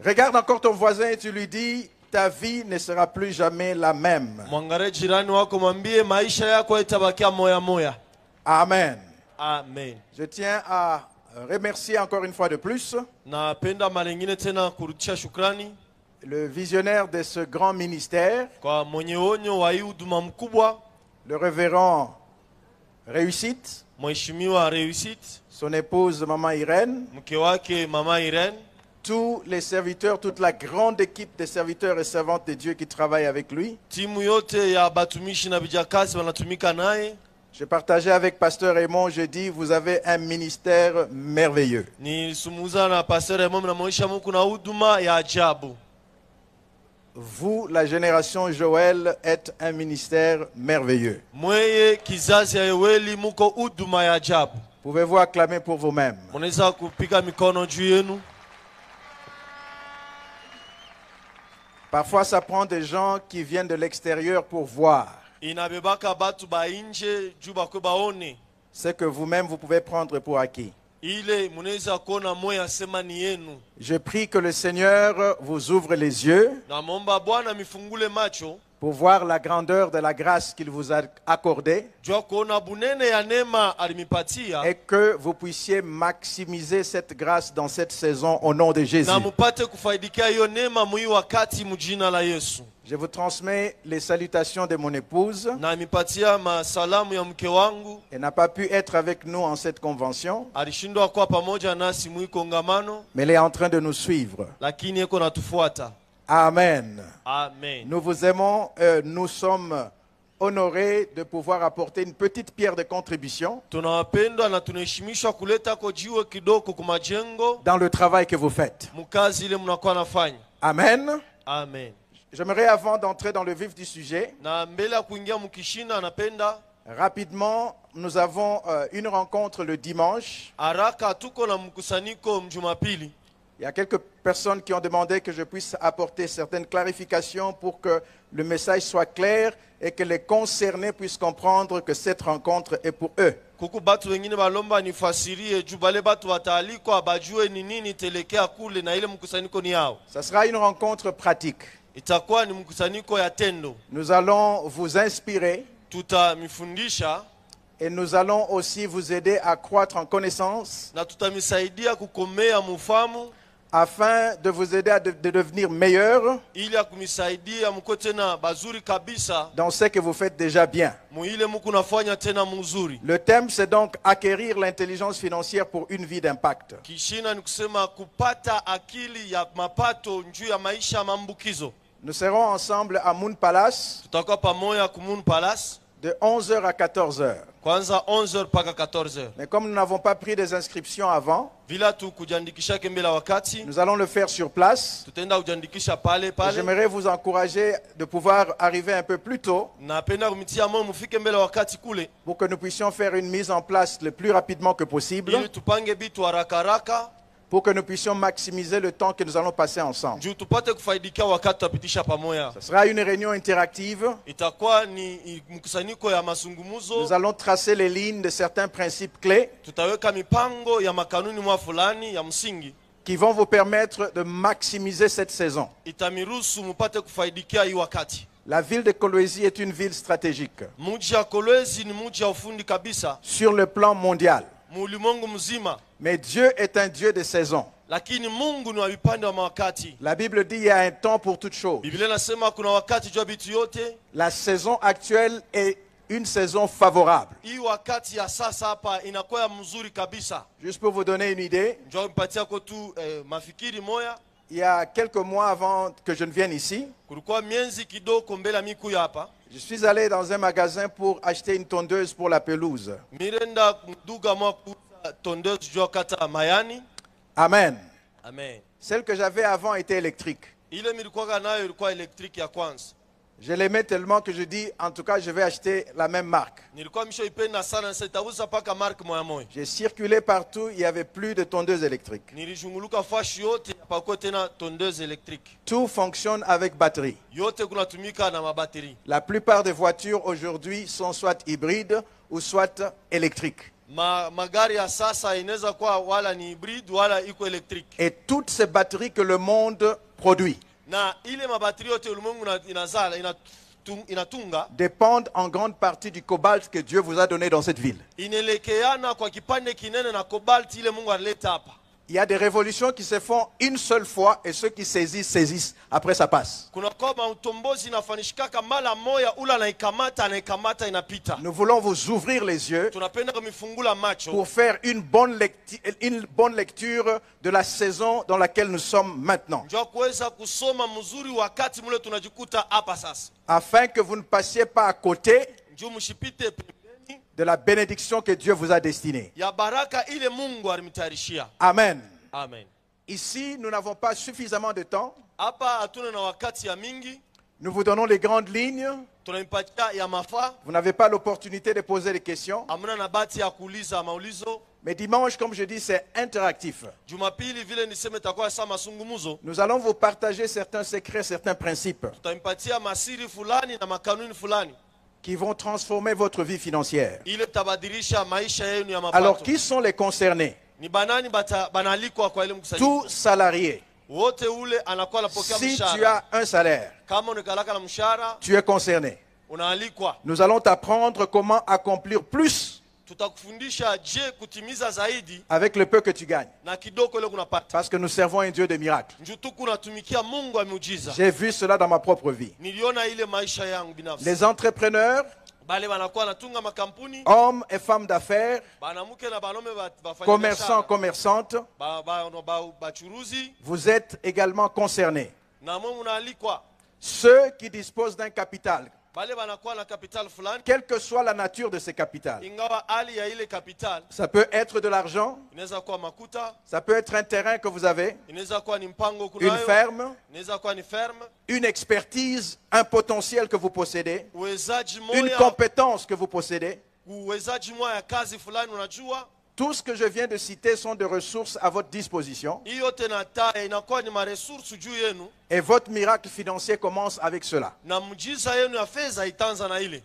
Regarde encore ton voisin et tu lui dis, ta vie ne sera plus jamais la même. Mwangalie jirani wako mwambie maisha yako itabakia moya moya. Amen. Amen. Je tiens à remercier encore une fois de plus Napenda mara nyingine tena kurudisha shukrani le visionnaire de ce grand ministère, kwa mwenye onyo wa hii huduma mkubwa, le révérend Réussite, Mheshimiwa Réussite, son épouse Maman Irène, mke wake Mama Irene, tous les serviteurs, toute la grande équipe de serviteurs et servantes de Dieu qui travaillent avec lui. timu yote ya batumishi na vijakazi wanatumika naye. Je partageais avec Pasteur Raymond, je dis, vous avez un ministère merveilleux. Nilisumuza na Pastor Raymond na maisha Mungu na huduma ya ajabu. Vous, la génération Joël, êtes un ministère merveilleux. Mweye kizazi ya Yoeli muko huduma ya ajabu. Pouvez-vous acclamer pour vous-même? Mnaweza kupiga mikono juu yenu. Parfois, ça prend des gens qui viennent de l'extérieur pour voir Inabebaka batu ba nje juu bakwe baone. ce que vous-même vous pouvez prendre pour acquis. Ile mnaweza kuona moyo sema ni yenu. Je prie que le Seigneur vous ouvre les yeux Na muomba Bwana mifungule macho pour voir la grandeur de la grâce qu'il vous a accordée juu kuona bunene ya neema alimipatia, et que vous puissiez maximiser cette grâce dans cette saison au nom de Jésus. na mupate kufaidikia hiyo neema mwi wakati mjina la Yesu. Je vous transmets les salutations de mon épouse. Na mipatia masalamu ya mke wangu. Elle n'a pas pu être avec nous en cette convention, Alishindwa kuwa pamoja nasi mwi kongamano, mais elle est en train de nous suivre. lakini yeko natufuata. Amen. Amen. Nous vous aimons, nous sommes honorés de pouvoir apporter une petite pierre de contribution Tunawapendwa na tunaheshimishwa kuleta ko jiwe kidogo kwa majengo dans le travail que vous faites. mkazi ile mnakuwa nafanya. Amen. Amen. J'aimerais, avant d'entrer dans le vif du sujet, Na mbele ya kuingia mkishina, napenda rapidement, nous avons une rencontre le dimanche. haraka tuko na mkusanyiko mjumapili. Il y a quelques personnes qui ont demandé que je puisse apporter certaines clarifications pour que le message soit clair et que les concernés puissent comprendre que cette rencontre est pour eux. Kuku batu wengine balomba nifasirie juu bale batu wataalikwa bajue ni nini telekea kule na ile mkusanyiko ni yao. Ça sera une rencontre pratique. Itakuwa ni mkusanyiko ya tendo. Nous allons vous inspirer Tutamifundisha et nous allons aussi vous aider à croître en connaissance na tutamisaidia kukomea mufamu afin de vous aider à de devenir meilleur ili ya kumisaidia mko tena bazuri kabisa dans ce que vous faites déjà bien. muile muku nafanya tena muzuri. Le thème, c'est donc acquérir l'intelligence financière pour une vie d'impact. Kishina ni kusema kupata akili ya mapato njuu ya maisha mambukizo. Nous serons ensemble à Moon Palace Tutakuwa pamoja Kumun Palace de 11h à 14h. kwanza 11h mpaka 14h. Mais comme nous n'avons pas pris des inscriptions avant, Vila tu kujiandikisha kembele wakati nous allons le faire sur place. tutaenda kujiandikisha pale pale. J'aimerais vous encourager de pouvoir arriver un peu plus tôt Napenda kumitia moyo mufike mbele wakati kule pour que nous puissions faire une mise en place le plus rapidement que possible, ili tupange bitu haraka haraka pour que nous puissions maximiser le temps que nous allons passer ensemble. juu tupate kufaidikia wakati tutapitisha pamoja. Ce sera une réunion interactive. Itakuwa ni mkusanyiko ya mazungumzo. Nous allons tracer les lignes de certains principes clés Tutaweka mipango ya makanuni mwa fulani ya msingi qui vont vous permettre de maximiser cette saison. itamiruhusu mupate kufaidikia hii wakati. La ville de Kolwezi est une ville stratégique Mji ya Kolwezi ni mji ya ufundi kabisa sur le plan mondial. muulimwengu mzima, Mais Dieu est un Dieu de saison. lakini Mungu ni wa vipande wa mawakati. La Bible dit qu'il y a un temps pour toute chose. Biblia inasema kuna wakati jua vitu yote. La saison actuelle est une saison favorable. Hii wakati ya sasa hapa inakuwa ya mzuri kabisa. Juste pour vous donner une idée, Njoo mpatia kwa tu mafikiri moya. il y a quelques mois avant que je ne vienne ici, Kulikuwa mienzi kidogo mbele miku hapa. je suis allé dans un magasin pour acheter une tondeuse pour la pelouse. Mirenda mduga mwa kuuza tondeuse jua kata mayani. Amen. Amen. Celle que j'avais avant était électrique. Ile milikuwa nayo ilikuwa elektriki ya kwanza. Je l'aimais tellement que je dis, en tout cas, je vais acheter la même marque. Nilikuwa mishoipenda sana sasa itauza paka mark moya moya. J'ai circulé partout, il n'y avait plus de tondeuse électrique. Nilijunguluka fashi yote hapa tena tondeuse électrique. Tout fonctionne avec batterie. Yote kunatumika na mabateri. La plupart des voitures aujourd'hui sont soit hybrides ou soit électriques. magari ya sasa inaweza kuwa wala ni hybrid wala iko electric. Et toutes ces batteries que le monde produit Na ile mabateri yote ulimwengu inazala inatunga dépendent en grande partie du cobalt que Dieu vous a donné dans cette ville. inelekeana kwa kipande kinene na cobalt ile Mungu alileta hapa. Il y a des révolutions qui se font une seule fois et ceux qui saisissent, saisissent. Après, ça passe. Kuna kama utombozi inafanishikaka mara moja ula anaikamata inapita. Nous voulons vous ouvrir les yeux Tunapenda kumifungula macho pour faire une bonne lecture de la saison dans laquelle nous sommes maintenant. njoo kuweza kusoma mzuri wakati mule tunajikuta hapa sasa. Afin que vous ne passiez pas à côté Njoo mshipite pembeni de la bénédiction que Dieu vous a destinée. ya baraka ile Mungu alimtayarishia. Amen. Amen. Ici, nous n'avons pas suffisamment de temps. Hapa hatuna na wakati ya mingi, Nous vous donnons les grandes lignes. tunaipatia ya mafaa. Vous n'avez pas l'opportunité de poser des questions. Hamna na bahati ya kuuliza maulizo. Mais dimanche, comme je dis, c'est interactif. Jumapili vile niseme takuwa saa masungumuzo, Nous allons vous partager certains secrets, certains principes tutaimpatia masiri fulani na makanuni fulani qui vont transformer votre vie financière. ile tabadilisha maisha yenu ya Alors, mapato. qui sont les concernés? Ni banani banalikwa kwa ile mkusanyiko? Tout salarié. Wote ule anakuwa anapokea Si tu mshahara. as un salaire, Kama unakalaka na mshahara, tu es concerné. unaalikwa. Nous allons t'apprendre comment accomplir plus Tutakufundisha je kutimiza zaidi avec le peu que tu gagnes. na kidogo ile kunapata. Parce que nous servons un Dieu de miracles. Njutuku unatumikia Mungu wa miujiza. J'ai vu cela dans ma propre vie. Niliona ile maisha yangu binafsi. Les entrepreneurs, Bale banakuwa natunga makampuni, hommes et femmes d'affaires, banamuke na banaume bafanya commerçants, commerçantes, bachuruzi vous êtes également concernés. na mwe munaalikwa. Ceux qui disposent d'un capital, Bale banakuwa na capital fulani, quelle que soit la nature de ces capitales. ingawa hali ya ile capital Ça peut être de l'argent, inaweza kuwa makuta, ça peut être un terrain que vous avez, inaweza kuwa ni mpango une kunayo, ferme, inaweza kuwa ni ferme, une expertise, un potentiel que vous possédez, uwezaji une moya, compétence que vous possédez. uwezaji moya ya kazi fulani unajua. Tout ce que je viens de citer sont des ressources à votre disposition. Hii yote na taa inakuwa ni maresursu juu yenu, Et votre miracle financier commence avec cela. na mjiza yenu ya fedha itaanza na ile.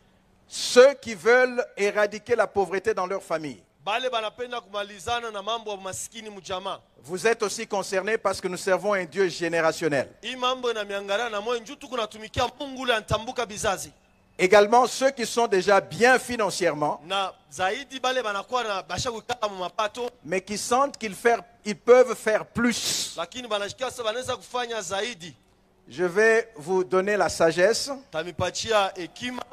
Ceux qui veulent éradiquer la pauvreté dans leur famille, Bale banapenda kumalizana na mambo ya maskini mjamaa. vous êtes aussi concernés parce que nous servons un Dieu générationnel. Hii mambo inamiangana na moyo njutu kunatumikia Mungu ule antambuka bizazi. Également ceux qui sont déjà bien financièrement, Na zaidi bale banakuwa na basha kukaa mu mapato, mais qui sentent ils peuvent faire plus. lakini banashikia sasa banaweza kufanya zaidi. Je vais vous donner la sagesse Tamipatia hekima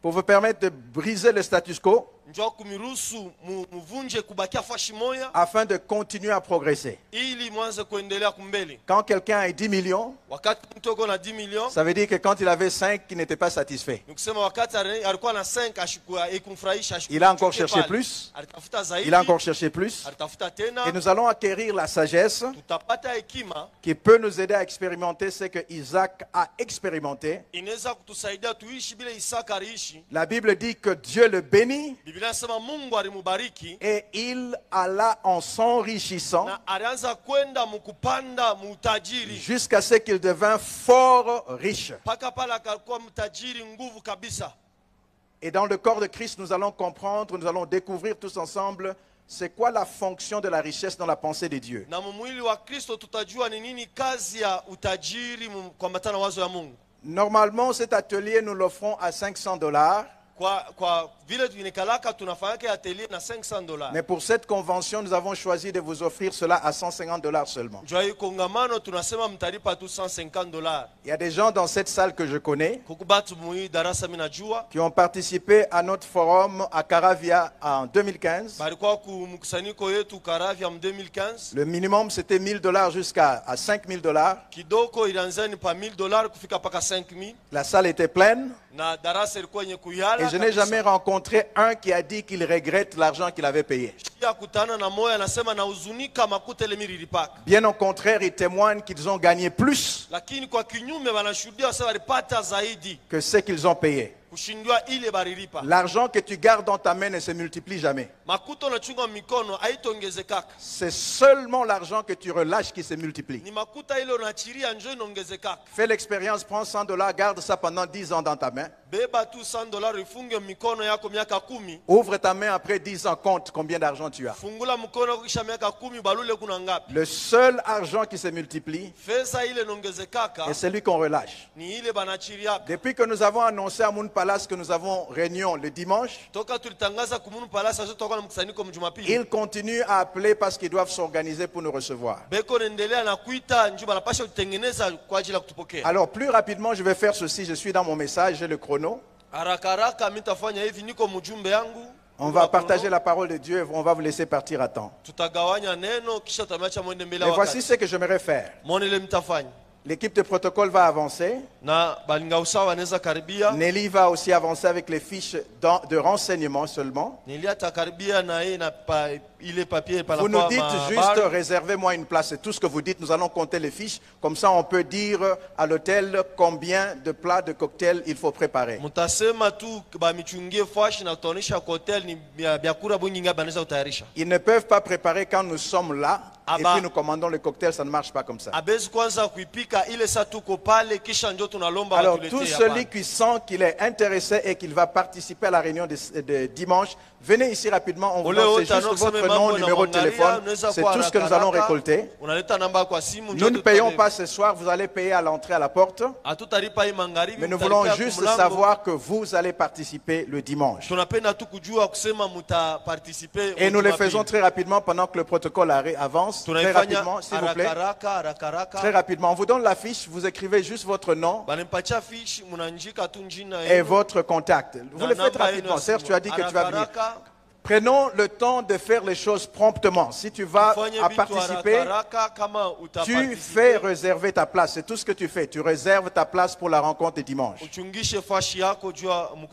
pour vous permettre de briser le status quo njoo kumiruhusu muvunje kubakia fashi moya afin de continuer à progresser. ili mwanze kuendelea kumbele. Quand quelqu'un a 10 millions, Wakati mtu uko na 10 millions, ça veut dire que quand il avait 5, il n'était pas satisfait. nikusema wakati alikuwa na 5 ashukua ikumfurahisha Il a encore cherché plus. Alitafuta zaidi. Il a encore cherché plus. Alitafuta tena. Et nous allons acquérir la sagesse Tutapata hekima qui peut nous aider à expérimenter ce que Isaac a expérimenté. inaweza kutusaidia tuishi bila Isaka aliishi. La Bible dit que Dieu le bénit Biblia inasema Mungu alimubariki et il alla en s'enrichissant na alianza kwenda mkupanda mutajiri jusqu'à ce qu'il devint fort riche. mpaka pale akakuwa mtajiri nguvu kabisa. Et dans le corps de Christ, nous allons comprendre, nous allons découvrir tous ensemble c'est quoi la fonction de la richesse dans la pensée de Dieu. Na mwili wa Kristo tutajua ni nini kazi ya utajiri kuambatana na wazo ya Mungu. Normalement, cet atelier, nous l'offrons à $500. Kwa vile tunekalaka tunafanya atelier na $500. Mais pour cette convention, nous avons choisi de vous offrir cela à $150 seulement. Jua hii kongamano tunasema mtalipa tu $150. Il y a des gens dans cette salle que je connais Kukubatu mui darasa mimi najua. qui ont participé à notre forum à Caravia en 2015. Balikuwa kumkusanyiko yetu Karavia en 2015. Le minimum c'était $1000 jusqu'à $5000. Kidoko ilianza ni pa $1000 kufika paka 5000. La salle était pleine. Na darasa ilikuwa yenye kuyala. Et je n'ai jamais rencontré un qui a dit qu'il regrette l'argent qu'il avait payé. Bien au contraire, ils témoignent qu'ils ont gagné plus que ce qu'ils ont payé. kushindwa ile barilipa. L'argent que tu gardes dans ta main ne se multiplie jamais. Makuta unachunga mikono haitongezekaka. C'est seulement l'argent que tu relâches qui se multiplie. Ni makuta ile unaachilia njo inaongezekaka. Fais l'expérience, prends $100, garde ça pendant 10 ans dans ta main. Beba tu $100 ifunge mikono yako miaka 10. Ouvre ta main après 10 ans, compte combien d'argent tu as. Fungula mkono kisha miaka 10 balule kuna ngapi. Le seul argent qui se multiplie Fesa ile inaongezekaka est celui qu'on relâche. ni ile banachiria. Depuis que nous avons annoncé à Moon Palace que nous avons réunion le dimanche, Toka tulitangaza kumunu palasa zote kwa mkusanyiko mjumapili. ils continuent à appeler parce qu'ils doivent s'organiser pour nous recevoir. Beko naendelea na kuita njuba napasha kutengeneza kwa ajili ya kutupokea. Alors plus rapidement, je vais faire ceci. Je suis dans mon message, j'ai le chrono. Haraka haraka mitafanya hivi, niko mjumbe yangu. On va partager la parole de Dieu et on va vous laisser partir à temps. Tutagawanya neno kisha tamacha mwende mbele Et wakati. voici ce que j'aimerais faire. Monele mtafanya. L'équipe de protocole va avancer. Na balinga usawa wanaweza karibia. Nelly va aussi avancer avec les fiches de renseignement seulement. Niliata karibia na yeye na ile papier par Vous nous dites juste, réservez-moi une place. C'est tout ce que vous dites. Nous allons compter les fiches. Comme ça, on peut dire à l'hôtel combien de plats, de cocktails il faut préparer. Mutasema tu ba michungie fashi na tutaonesha hotel ni vyakula bungi ngapi banaweza kutayarisha. Ils ne peuvent pas préparer quand nous sommes là. Et puis nous commandons le cocktail, ça ne marche pas comme ça. Abezi kwanza kuipika ile saa tuko pale kisha ndio tunalomba Alors watuletee tout hapa. celui qui sent qu'il est intéressé et qu'il va participer à la réunion de dimanche, venez ici rapidement, on vous donne c'est juste votre nom, numéro de téléphone, c'est tout ce que nous allons récolter. Nous ne payons pas ce soir, vous allez payer à l'entrée à la porte. Mais nous voulons juste savoir que vous allez participer le dimanche. Et nous le faisons très rapidement pendant que le protocole avance. Très rapidement, s'il vous plaît. Très rapidement. On vous donne la fiche, vous écrivez juste votre nom et votre contact. Vous le faites rapidement. Serge, tu as dit que tu vas venir. Prenons le temps de faire les choses promptement. Si tu vas à participer, tu fais réserver ta place. C'est tout ce que tu fais. Tu réserves ta place pour la rencontre de dimanche.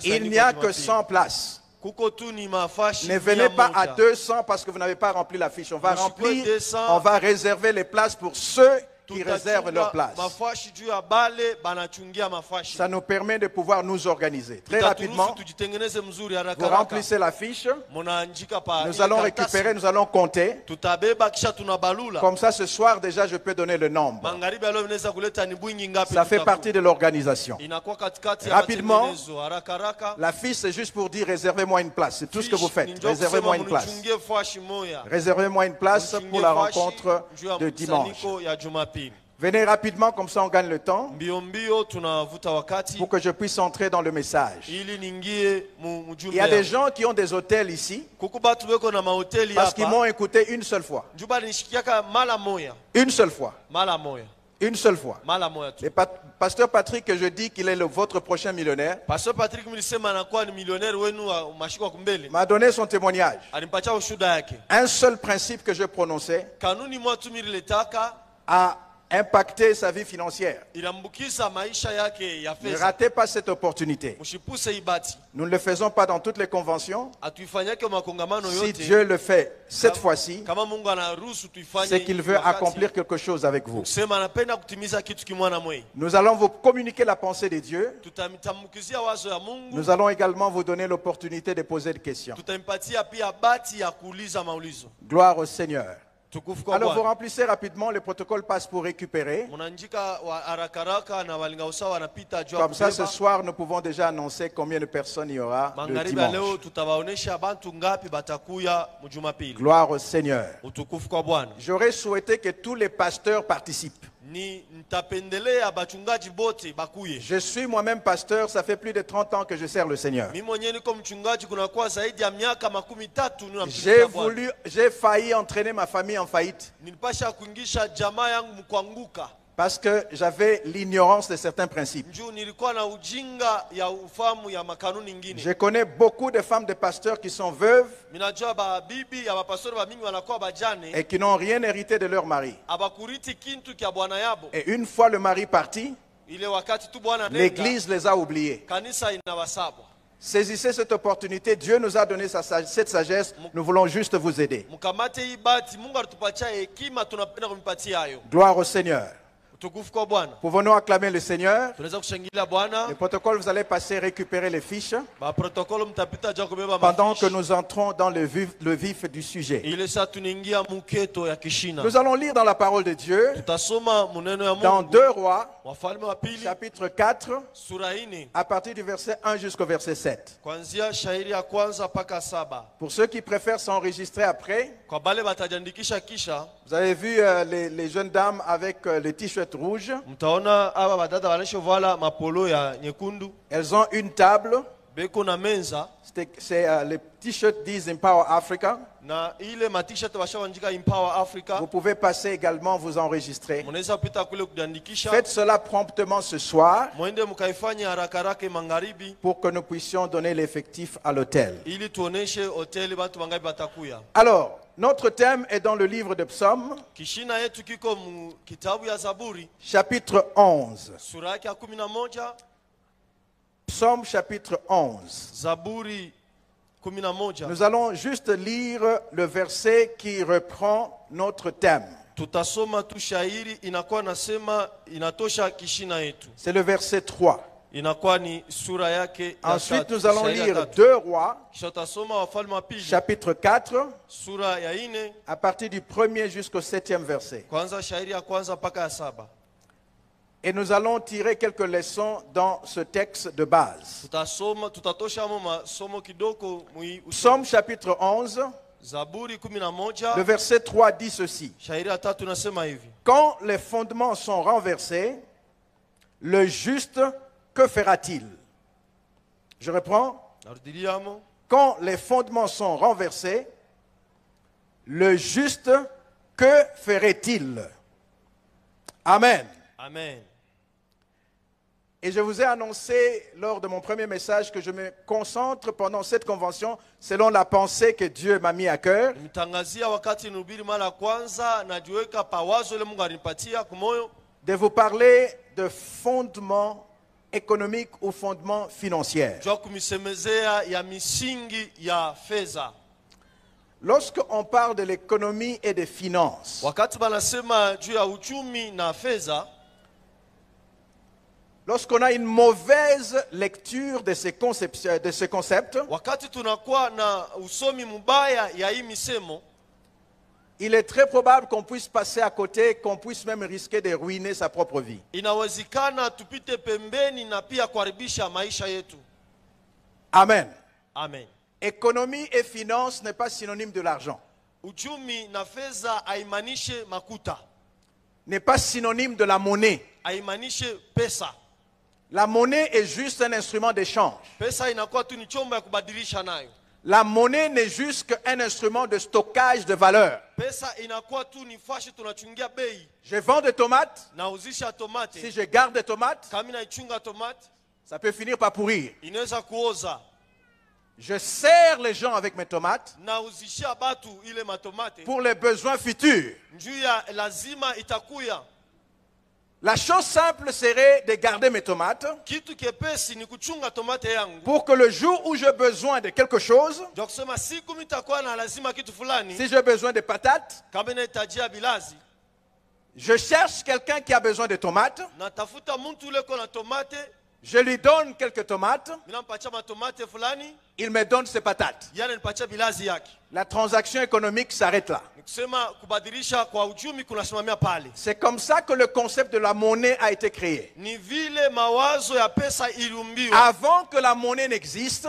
Il n'y a que 100 places. Ne venez pas à 200 parce que vous n'avez pas rempli la fiche. On va remplir, on va réserver les places pour ceux qui réservent leur place. Ça nous permet de pouvoir nous organiser. Très rapidement, vous remplissez la fiche. Nous allons récupérer, nous allons compter. Comme ça, ce soir, déjà, je peux donner le nombre. Ça fait partie de l'organisation. Rapidement, la fiche, c'est juste pour dire réservez-moi une place. C'est tout ce que vous faites. Réservez-moi une place. Réservez-moi une place pour la rencontre de dimanche. Venez rapidement, comme ça on gagne le temps, pour que je puisse entrer dans le message. Il y a des gens qui ont des hôtels ici, parce qu'ils m'ont écouté une seule fois. Une seule fois. Une seule fois. Et Pasteur Patrick, que je dis qu'il est votre prochain millionnaire, m'a donné son témoignage. Un seul principe que je prononçais a impacté sa vie financière. Ne ratez pas cette opportunité. Nous ne le faisons pas dans toutes les conventions. Si Dieu le fait cette fois-ci, c'est qu'il veut accomplir quelque chose avec vous. Nous allons vous communiquer la pensée de Dieu. Nous allons également vous donner l'opportunité de poser des questions. Gloire au Seigneur. Alors vous remplissez rapidement, le protocole passe pour récupérer. Comme ça, ce soir, nous pouvons déjà annoncer combien de personnes il y aura le dimanche. Gloire au Seigneur. J'aurais souhaité que tous les pasteurs participent. Je suis moi-même pasteur, ça fait plus de 30 ans que je sers le Seigneur. J'ai failli entraîner ma famille en faillite. Parce que j'avais l'ignorance de certains principes. Je connais beaucoup de femmes de pasteurs qui sont veuves et qui n'ont rien hérité de leur mari. Et une fois le mari parti, l'église les a oubliés. Saisissez cette opportunité. Dieu nous a donné cette sagesse. Nous voulons juste vous aider. Gloire au Seigneur. Pouvons-nous acclamer le Seigneur? Le protocole, vous allez passer récupérer les fiches pendant que nous entrons dans le vif du sujet. Nous allons lire dans la parole de Dieu, dans 2 Rois, chapitre 4, à partir du verset 1 jusqu'au verset 7. Pour ceux qui préfèrent s'enregistrer après, vous avez vu les jeunes dames avec les t-shirts rouges. Elles ont une table. Les t-shirts disent Empower Africa. Vous pouvez passer également vous enregistrer. Faites cela promptement ce soir pour que nous puissions donner l'effectif à l'hôtel. Alors, notre thème est dans le livre de Psaume, chapitre 11. Psaume chapitre 11. Nous allons juste lire le verset qui reprend notre thème. C'est le verset 3. Ensuite, nous allons lire 2 Rois, chapitre 4, à partir du 1er jusqu'au 7e verset. Et nous allons tirer quelques leçons dans ce texte de base. Psaume chapitre 11, le verset 3 dit ceci. Quand les fondements sont renversés, le juste, que fera-t-il? Je reprends. Quand les fondements sont renversés, le juste, que ferait-il? Amen. Amen. Et je vous ai annoncé lors de mon premier message que je me concentre pendant cette convention selon la pensée que Dieu m'a mis à cœur. De vous parler de fondements économiques ou fondements financiers. Lorsqu'on parle de l'économie et des finances, lorsqu'on a une mauvaise lecture de ces concepts, il est très probable qu'on puisse passer à côté, qu'on puisse même risquer de ruiner sa propre vie. Amen. Amen. Économie et finance n'est pas synonyme de l'argent. N'est pas synonyme de la monnaie. La monnaie est juste un instrument d'échange. La monnaie n'est juste qu'un instrument de stockage de valeur. Je vends des tomates. Si je garde des tomates, ça peut finir par pourrir. Je sers les gens avec mes tomates pour les besoins futurs. La chose simple serait de garder mes tomates pour que le jour où j'ai besoin de quelque chose, si j'ai besoin de patates, je cherche quelqu'un qui a besoin de tomates, je lui donne quelques tomates, il me donne ses patates. La transaction économique s'arrête là. C'est comme ça que le concept de la monnaie a été créé. Avant que la monnaie n'existe,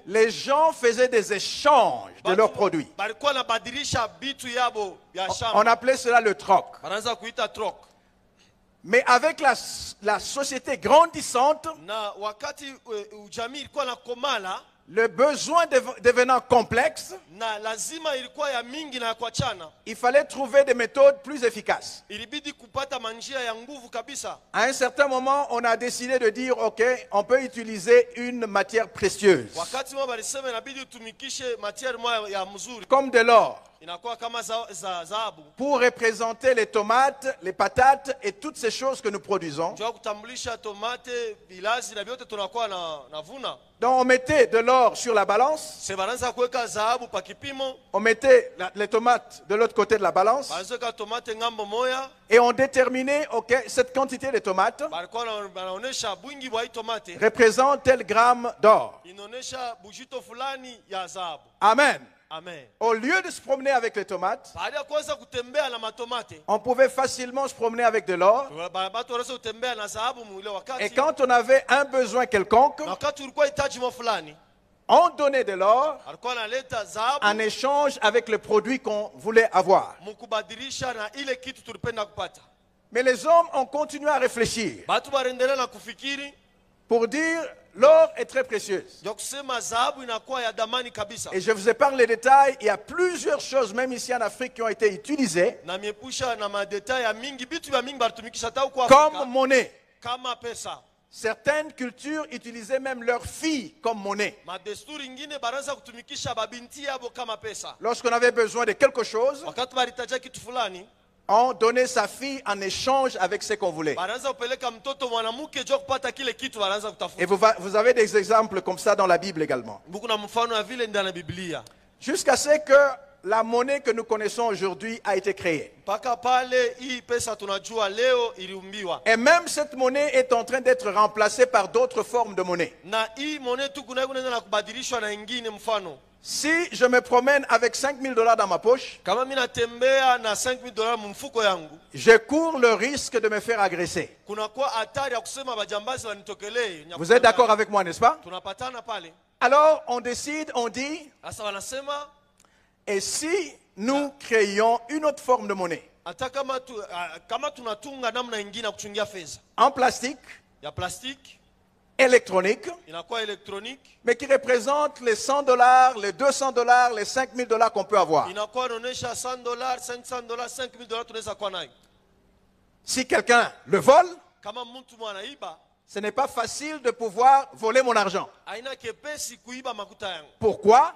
les gens faisaient des échanges de leurs produits. On appelait cela le troc. Mais avec la société grandissante, le besoin devenant complexe, il fallait trouver des méthodes plus efficaces. À un certain moment, on a décidé de dire, ok, on peut utiliser une matière précieuse, comme de l'or. pour représenter les tomates, les patates et toutes ces choses que nous produisons. Donc on mettait de l'or sur la balance. On mettait les tomates de l'autre côté de la balance. Et on déterminait, ok, cette quantité de tomates représente tel gramme d'or. Amen. Amen. Au lieu de se promener avec les tomates, on pouvait facilement se promener avec de l'or. Et quand on avait un besoin quelconque, on donnait de l'or en échange avec le produit qu'on voulait avoir. Mais les hommes ont continué à réfléchir pour dire l'or est très précieux. Et je vous épargne les détails. Il y a plusieurs choses, même ici en Afrique, qui ont été utilisées comme monnaie. Certaines cultures utilisaient même leurs filles comme monnaie. Lorsqu'on avait besoin de quelque chose, on donnait sa fille en échange avec ce qu'on voulait. Et vous avez des exemples comme ça dans la Bible également. Jusqu'à ce que la monnaie que nous connaissons aujourd'hui a été créée. Et même cette monnaie est en train d'être remplacée par d'autres formes de monnaie. Si je me promène avec $5,000 dans ma poche, je cours le risque de me faire agresser. Vous êtes d'accord avec moi, n'est-ce pas? Alors on décide, on dit, et si nous créions une autre forme de monnaie en plastique, électronique, mais qui représente les $100, les $200, les $5,000 qu'on peut avoir. Si quelqu'un le vole, ce n'est pas facile de pouvoir voler mon argent. Pourquoi?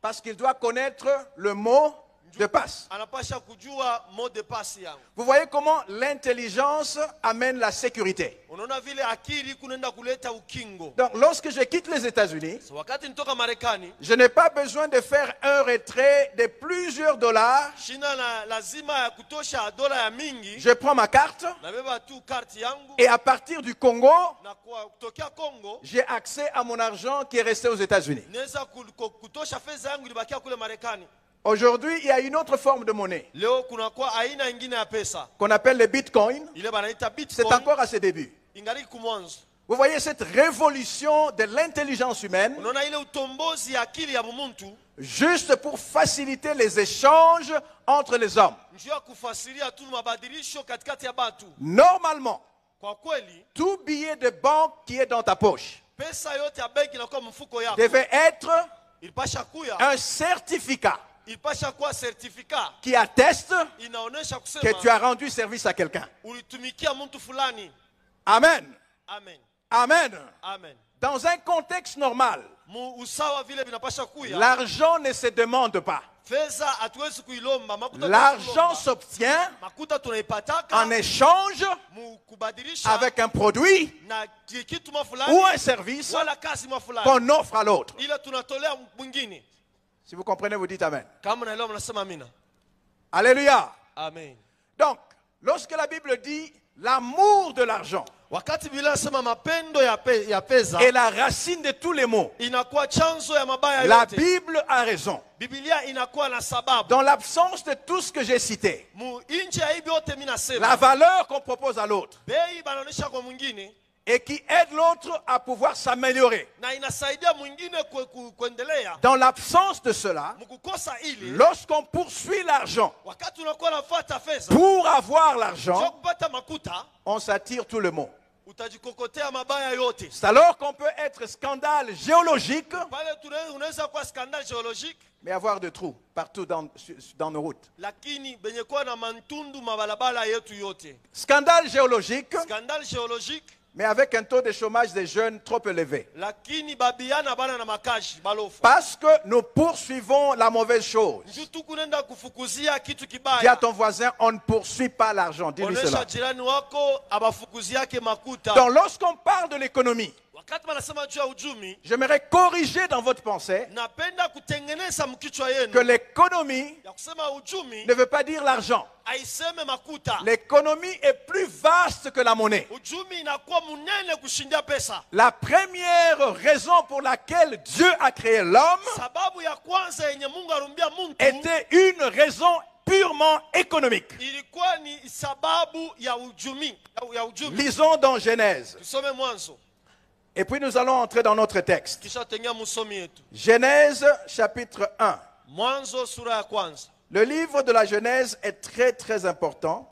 Parce qu'il doit connaître le mot de passe. Vous voyez comment l'intelligence amène la sécurité. Donc lorsque je quitte les États-Unis, je n'ai pas besoin de faire un retrait de plusieurs dollars. Je prends ma carte et à partir du Congo, j'ai accès à mon argent qui est resté aux États-Unis. Aujourd'hui, il y a une autre forme de monnaie qu'on appelle le Bitcoin. C'est encore à ses débuts. Vous voyez cette révolution de l'intelligence humaine juste pour faciliter les échanges entre les hommes. Normalement, tout billet de banque qui est dans ta poche devait être un certificat qui atteste que tu as rendu service à quelqu'un. Amen. Amen. Dans un contexte normal, l'argent ne se demande pas. L'argent s'obtient en échange avec un produit ou un service qu'on offre à l'autre. Si vous comprenez, vous dites Amen. Alléluia. Amen. Donc, lorsque la Bible dit l'amour de l'argent est la racine de tous les maux, la Bible a raison. Dans l'absence de tout ce que j'ai cité, la valeur qu'on propose à l'autre et qui aide l'autre à pouvoir s'améliorer. Dans l'absence de cela, lorsqu'on poursuit l'argent pour avoir l'argent, on s'attire tout le monde. C'est alors qu'on peut être scandale géologique, mais avoir de trous partout dans nos routes. Scandale géologique, mais avec un taux de chômage des jeunes trop élevé. Parce que nous poursuivons la mauvaise chose. Dis à ton voisin, on ne poursuit pas l'argent. Dis-lui cela. Donc lorsqu'on parle de l'économie, j'aimerais corriger dans votre pensée que l'économie ne veut pas dire l'argent. L'économie est plus vaste que la monnaie. La première raison pour laquelle Dieu a créé l'homme était une raison purement économique. Lisons dans Genèse. Et puis nous allons entrer dans notre texte. Genèse chapitre 1. Le livre de la Genèse est très très important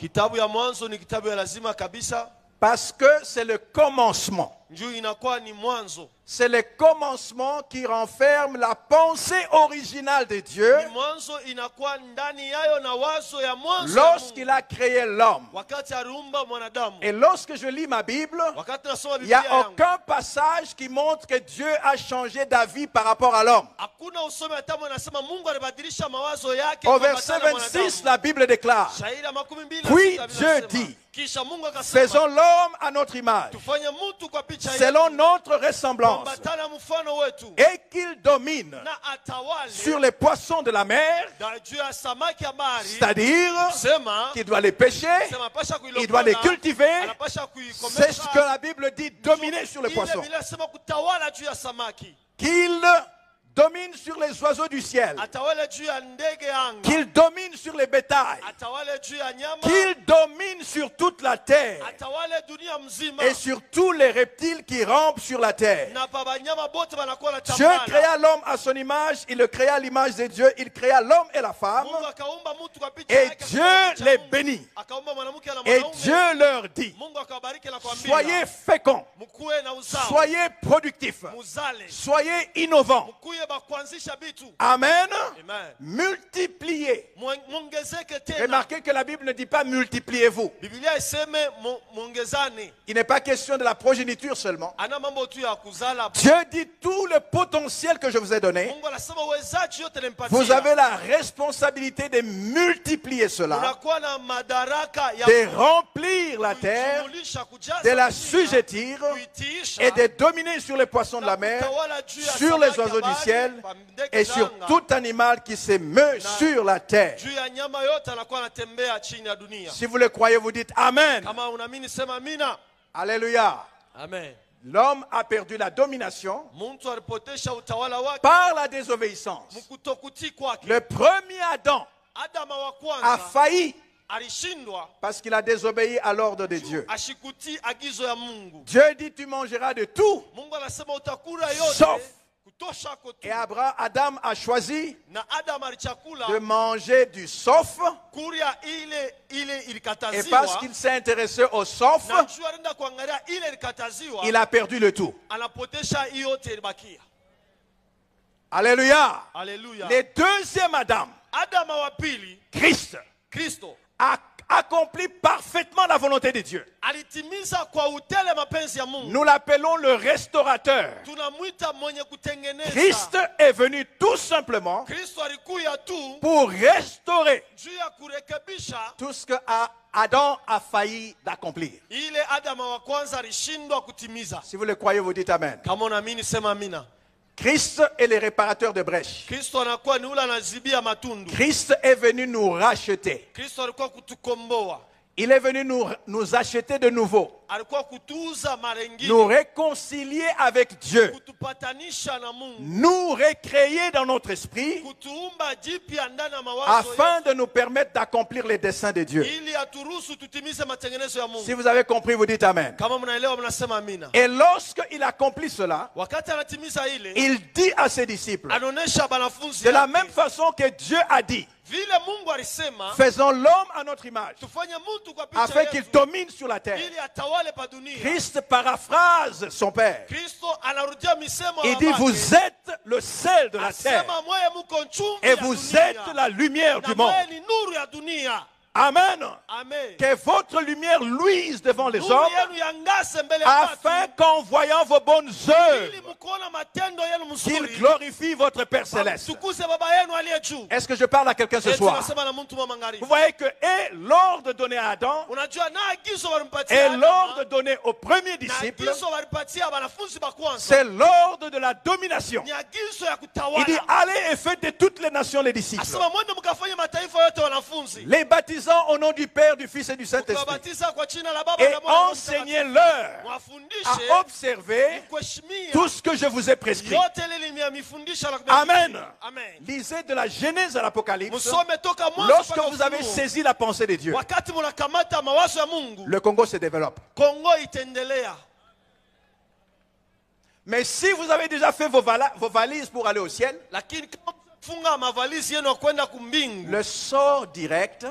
parce que c'est le commencement. C'est le commencement qui renferme la pensée originale de Dieu lorsqu'il a créé l'homme. Et lorsque je lis ma Bible, il n'y a aucun passage qui montre que Dieu a changé d'avis par rapport à l'homme. Au verset 26, la Bible déclare: puis Dieu dit, faisons l'homme à notre image, selon notre ressemblance, et qu'il domine sur les poissons de la mer, c'est-à-dire qu'il doit les pêcher, il doit les cultiver. C'est ce que la Bible dit, dominer sur les poissons. Qu'il domine sur les oiseaux du ciel, qu'il domine sur les bétails, qu'il domine sur toute la terre et sur tous les reptiles qui rampent sur la terre. Dieu créa l'homme à son image, il le créa à l'image de Dieu, il créa l'homme et la femme, et Dieu les bénit. Et Dieu leur dit: soyez féconds, soyez productifs, soyez innovants. Amen. Multipliez. Remarquez que la Bible ne dit pas multipliez-vous. Il n'est pas question de la progéniture seulement. Dieu dit tout le potentiel que je vous ai donné. Vous avez la responsabilité de multiplier cela, de remplir la terre, de la sujettir et de dominer sur les poissons de la mer, sur les oiseaux du ciel et sur tout animal qui se meut sur la terre. Si vous le croyez, vous dites Amen. Alléluia. Amen. L'homme a perdu la domination par la désobéissance. Le premier Adam a failli parce qu'il a désobéi à l'ordre de Dieu. Dieu dit: tu mangeras de tout, sauf. Et Adam a choisi de manger du sauf. Et parce qu'il s'est intéressé au sauf, il a perdu le tout. Alléluia. Le deuxième Adam, Christ, a accompli parfaitement la volonté de Dieu. Nous l'appelons le restaurateur. Christ est venu tout simplement pour restaurer tout ce que Adam a failli d'accomplir. Si vous le croyez, vous dites Amen. Christ est le réparateur de brèches. Christ est venu nous racheter. Il est venu nous acheter de nouveau, nous réconcilier avec Dieu, nous recréer dans notre esprit afin de nous permettre d'accomplir les desseins de Dieu. Si vous avez compris, vous dites Amen. Et lorsqu'il accomplit cela, il dit à ses disciples, de la même façon que Dieu a dit, faisons l'homme à notre image, afin qu'il domine sur la terre. Christ paraphrase son Père. Il dit: vous êtes le sel de la terre et vous êtes la lumière du monde. Amen. Amen. Que votre lumière luise devant les hommes, afin qu'en voyant vos bonnes œuvres, qu'ils glorifient votre Père Céleste. Est-ce que je parle à quelqu'un ce soir? Vous voyez que et l'ordre donné à Adam et l'ordre donné aux premiers disciples, c'est l'ordre de la domination. Il dit allez et faites de toutes les nations les disciples, les baptisant au nom du Père, du Fils et du Saint-Esprit, et enseignez-leur à observer tout ce que je vous ai prescrit. Amen. Lisez de la Genèse à l'Apocalypse. Lorsque vous avez saisi la pensée de Dieu, le Congo se développe. Mais si vous avez déjà fait vos valises pour aller au ciel, le sort direct,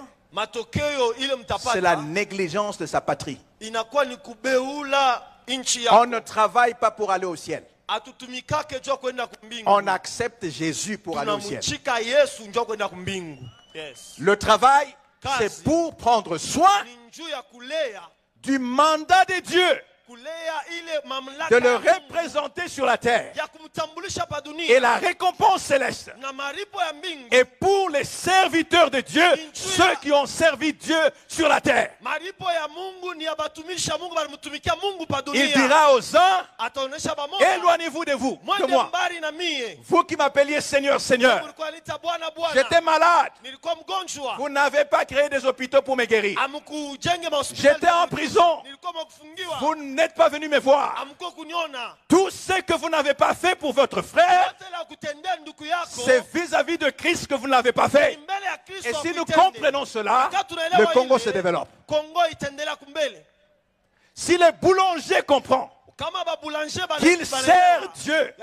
c'est la négligence de sa patrie. On ne travaille pas pour aller au ciel. On accepte Jésus pour aller au ciel. Le travail, c'est pour prendre soin du mandat de Dieu, de le représenter sur la terre, et la récompense céleste. Et pour les serviteurs de Dieu, ceux qui ont servi Dieu sur la terre, il dira aux uns, éloignez-vous de moi, vous qui m'appeliez Seigneur, Seigneur, j'étais malade, vous n'avez pas créé des hôpitaux pour me guérir, j'étais en prison, vous n'êtes pas venu me voir. Tout ce que vous n'avez pas fait pour votre frère, c'est vis-à-vis de Christ que vous n'avez pas fait. Et si nous comprenons cela, le Congo se développe. Si le boulanger comprend qu'il sert Dieu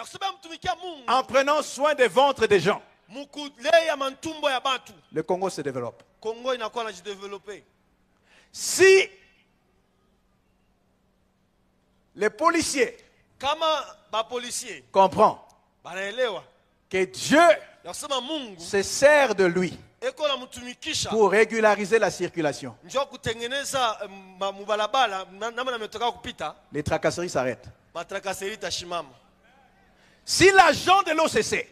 en prenant soin des ventres des gens, le Congo se développe. Si les policiers comprennent que Dieu se sert de lui pour régulariser la circulation, les tracasseries s'arrêtent. Si l'agent de l'OCC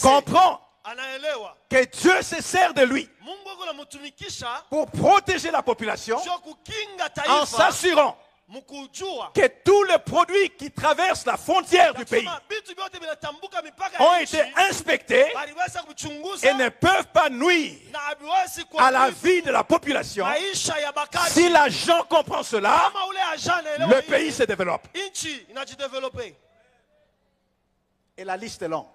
comprend que Dieu se sert de lui pour protéger la population en s'assurant que tous les produits qui traversent la frontière du pays ont été inspectés et ne peuvent pas nuire à la vie de la population. Si l'agent comprend cela, le pays se développe. Et la liste est longue.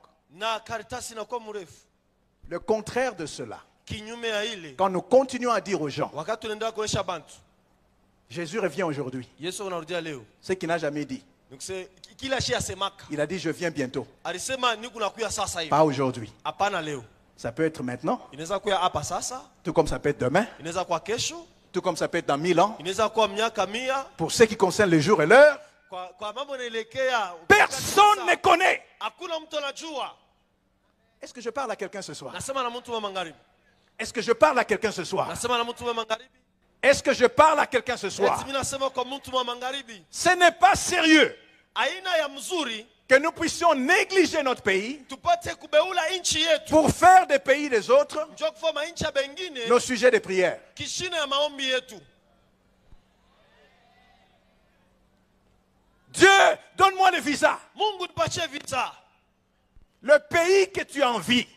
Le contraire de cela, quand nous continuons à dire aux gens, Jésus revient aujourd'hui. Ce qu'il n'a jamais dit. Il a dit je viens bientôt. Pas aujourd'hui. Ça peut être maintenant. Tout comme ça peut être demain. Tout comme ça peut être dans 1000 ans. Pour ce qui concerne le jour et l'heure, personne ne connaît. Est-ce que je parle à quelqu'un ce soir? Est-ce que je parle à quelqu'un ce soir? Est-ce que je parle à quelqu'un ce soir? Ce n'est pas sérieux que nous puissions négliger notre pays pour faire des pays des autres nos sujets de prière. Dieu, donne-moi le visa. Le pays que tu envies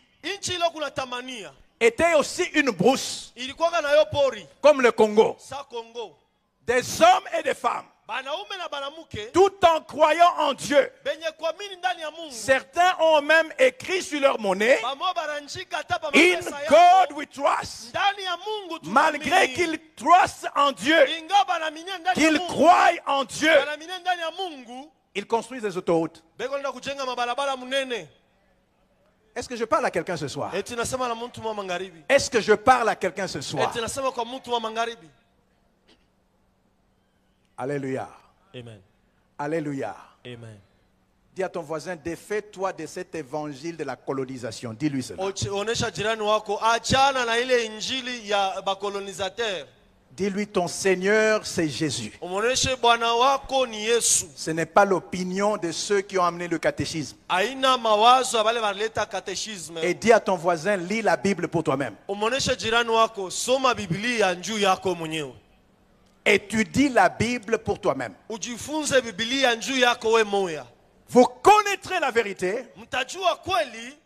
était aussi une brousse, comme le Congo. Des hommes et des femmes, tout en croyant en Dieu. Certains ont même écrit sur leur monnaie, In God we trust. Malgré qu'ils trustent en Dieu, qu'ils croient en Dieu, ils construisent des autoroutes. Est-ce que je parle à quelqu'un ce soir? Est-ce que je parle à quelqu'un ce soir? Alléluia. Amen. Alléluia. Amen. Dis à ton voisin, défais-toi de cet évangile de la colonisation. Dis-lui cela. Dis-lui, ton Seigneur, c'est Jésus. Ce n'est pas l'opinion de ceux qui ont amené le catéchisme. Et dis à ton voisin, lis la Bible pour toi-même. Étudie la Bible pour toi-même. Vous connaîtrez la vérité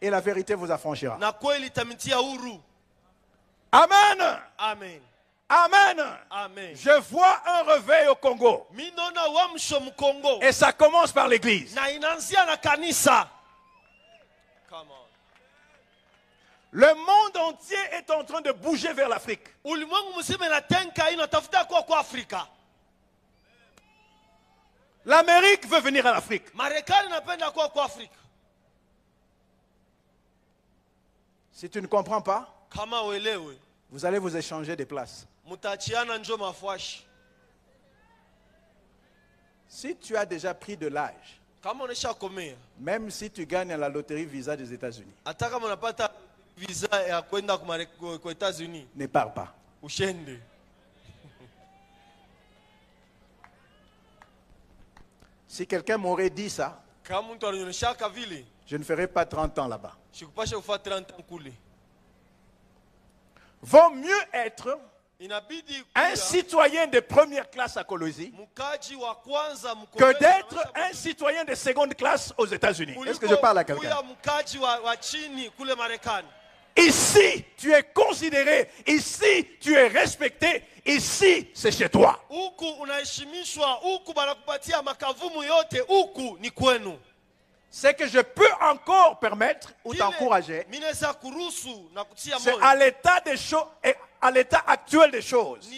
et la vérité vous affranchira. Amen. Amen. Amen. Amen. Je vois un réveil au Congo. Et ça commence par l'église. Le monde entier est en train de bouger vers l'Afrique. L'Amérique veut venir à l'Afrique. Si tu ne comprends pas, vous allez vous échanger des places. Si tu as déjà pris de l'âge, même si tu gagnes à la loterie Visa des États-Unis, ne pars pas. Si quelqu'un m'aurait dit ça, je ne ferais pas 30 ans là-bas. Vaut mieux être un citoyen de première classe à Colosie que d'être un citoyen de seconde classe aux États-Unis. Est-ce que je parle à quelqu'un? Ici, tu es considéré. Ici, tu es respecté. Ici, c'est chez toi. Ce que je peux encore permettre ou t'encourager, c'est à l'état des choses, à l'état actuel des choses.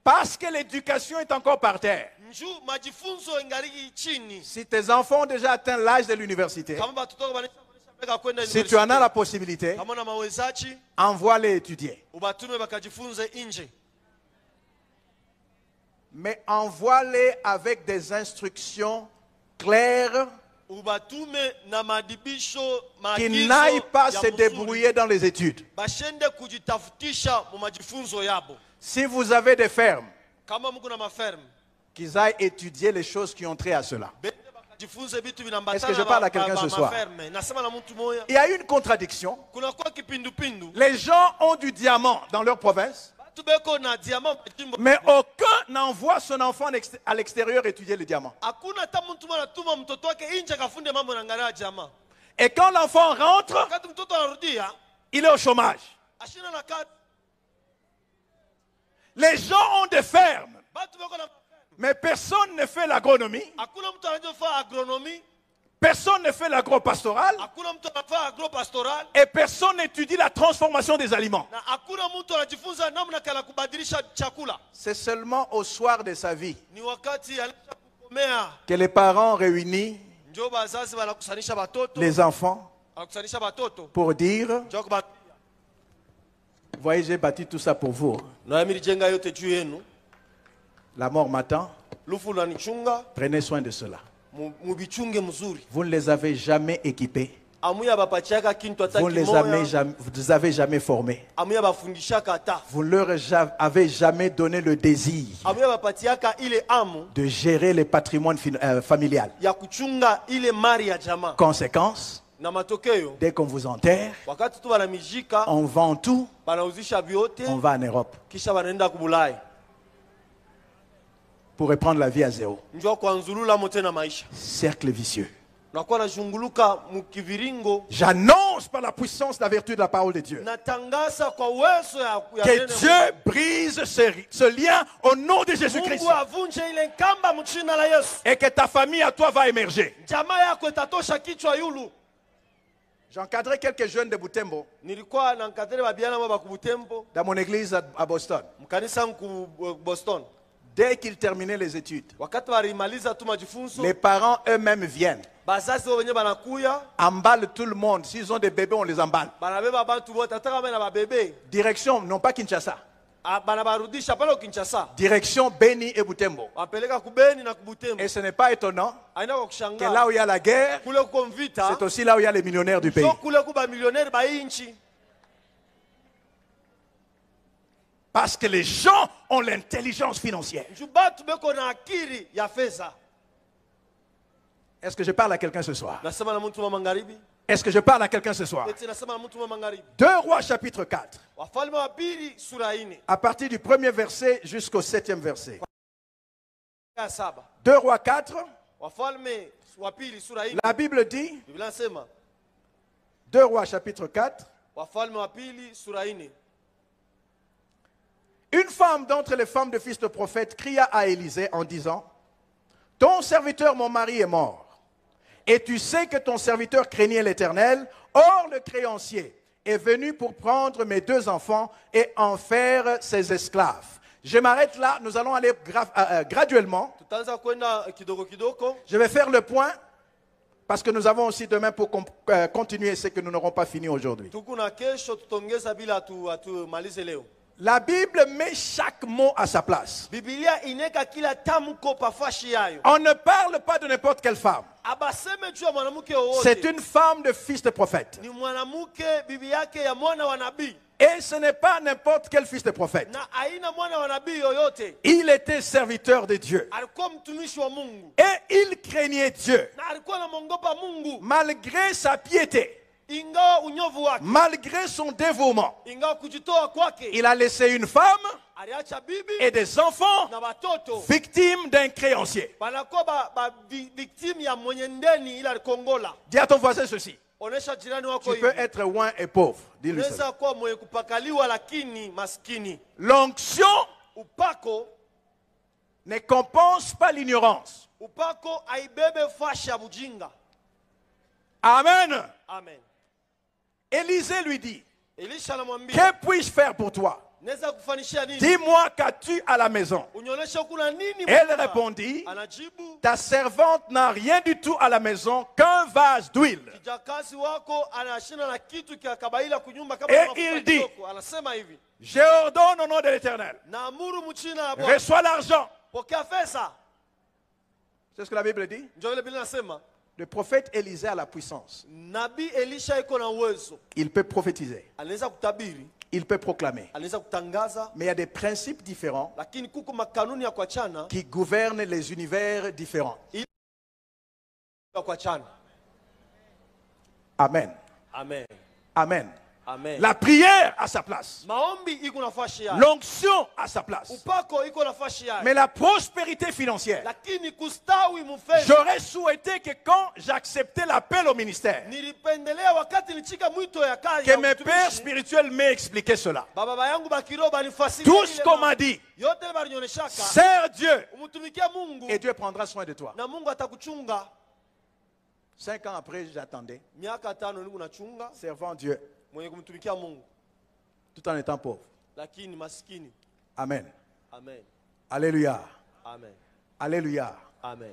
Parce que l'éducation est encore par terre. Si tes enfants ont déjà atteint l'âge de l'université, si tu en as la possibilité, envoie-les étudier. Mais envoie-les avec des instructions claires, qui n'aillent pas se débrouiller dans les études. Si vous avez des fermes, qu'ils aillent étudier les choses qui ont trait à cela. Est-ce que je parle à quelqu'un ce soir? Il y a une contradiction. Les gens ont du diamant dans leur province, mais aucun n'envoie son enfant à l'extérieur étudier le diamant. Et quand l'enfant rentre, il est au chômage. Les gens ont des fermes, mais personne ne fait l'agronomie. Personne ne fait l'agropastoral. Et personne n'étudie la transformation des aliments. C'est seulement au soir de sa vie que les parents réunissent les enfants pour dire: voyez, j'ai bâti tout ça pour vous. La mort m'attend. Prenez soin de cela. Vous ne les avez jamais équipés. Vous ne les avez jamais formés. Vous ne leur avez jamais donné le désir de gérer le patrimoine familial. Conséquence, dès qu'on vous enterre, on vend tout, on va en Europe pour reprendre la vie à zéro. Cercle vicieux. J'annonce par la puissance, la vertu de la parole de Dieu, que Dieu brise ce lien au nom de Jésus-Christ. Et que ta famille à toi va émerger. J'ai encadré quelques jeunes de Butembo dans mon église à Boston. Dès qu'ils terminaient les études, les parents eux-mêmes viennent, emballent tout le monde. S'ils ont des bébés, on les emballe. Direction, non pas Kinshasa, Direction Beni et Butembo. Et ce n'est pas étonnant que là où il y a la guerre, c'est aussi là où il y a les millionnaires du pays. Parce que les gens ont l'intelligence financière. Est-ce que je parle à quelqu'un ce soir? Est-ce que je parle à quelqu'un ce soir? 2 Rois chapitre 4. À partir du 1er verset jusqu'au 7e verset. 2 Rois 4. La Bible dit, 2 Rois chapitre 4. Une femme d'entre les femmes de fils de prophète cria à Élisée en disant, « Ton serviteur, mon mari, est mort. Et tu sais que ton serviteur craignait l'Éternel. Or, le créancier est venu pour prendre mes 2 enfants et en faire ses esclaves. » Je m'arrête là. Nous allons aller graduellement. Je vais faire le point parce que nous avons aussi demain pour continuer ce que nous n'aurons pas fini aujourd'hui. La Bible met chaque mot à sa place. On ne parle pas de n'importe quelle femme. C'est une femme de fils de prophète. Et ce n'est pas n'importe quel fils de prophète. Il était serviteur de Dieu. Et il craignait Dieu. Malgré sa piété. Malgré son dévouement, il a laissé une femme et des enfants victimes d'un créancier. Dis à ton voisin ceci. Tu peux être loin et pauvre. Dis-lui ça. L'onction ne compense pas l'ignorance. Amen. Amen. Élisée lui dit, que puis-je faire pour toi? Dis-moi, qu'as-tu à la maison? Elle répondit, ta servante n'a rien du tout à la maison qu'un vase d'huile. Et il dit, je ordonne au nom de l'Éternel, reçois l'argent. C'est ce que la Bible dit. Le prophète Élisée a la puissance. Il peut prophétiser. Il peut proclamer. Mais il y a des principes différents qui gouvernent les univers différents. Amen. Amen. Amen. Amen. La prière à sa place. L'onction à sa place. Mais la prospérité financière. J'aurais souhaité que quand j'acceptais l'appel au ministère, que mes pères spirituels m'aient expliqué cela. Tout ce qu'on m'a dit, sers Dieu et Dieu prendra soin de toi. 5 ans après, j'attendais, servant Dieu, tout en étant pauvre. Amen. Amen. Alléluia. Amen. Alléluia. Amen.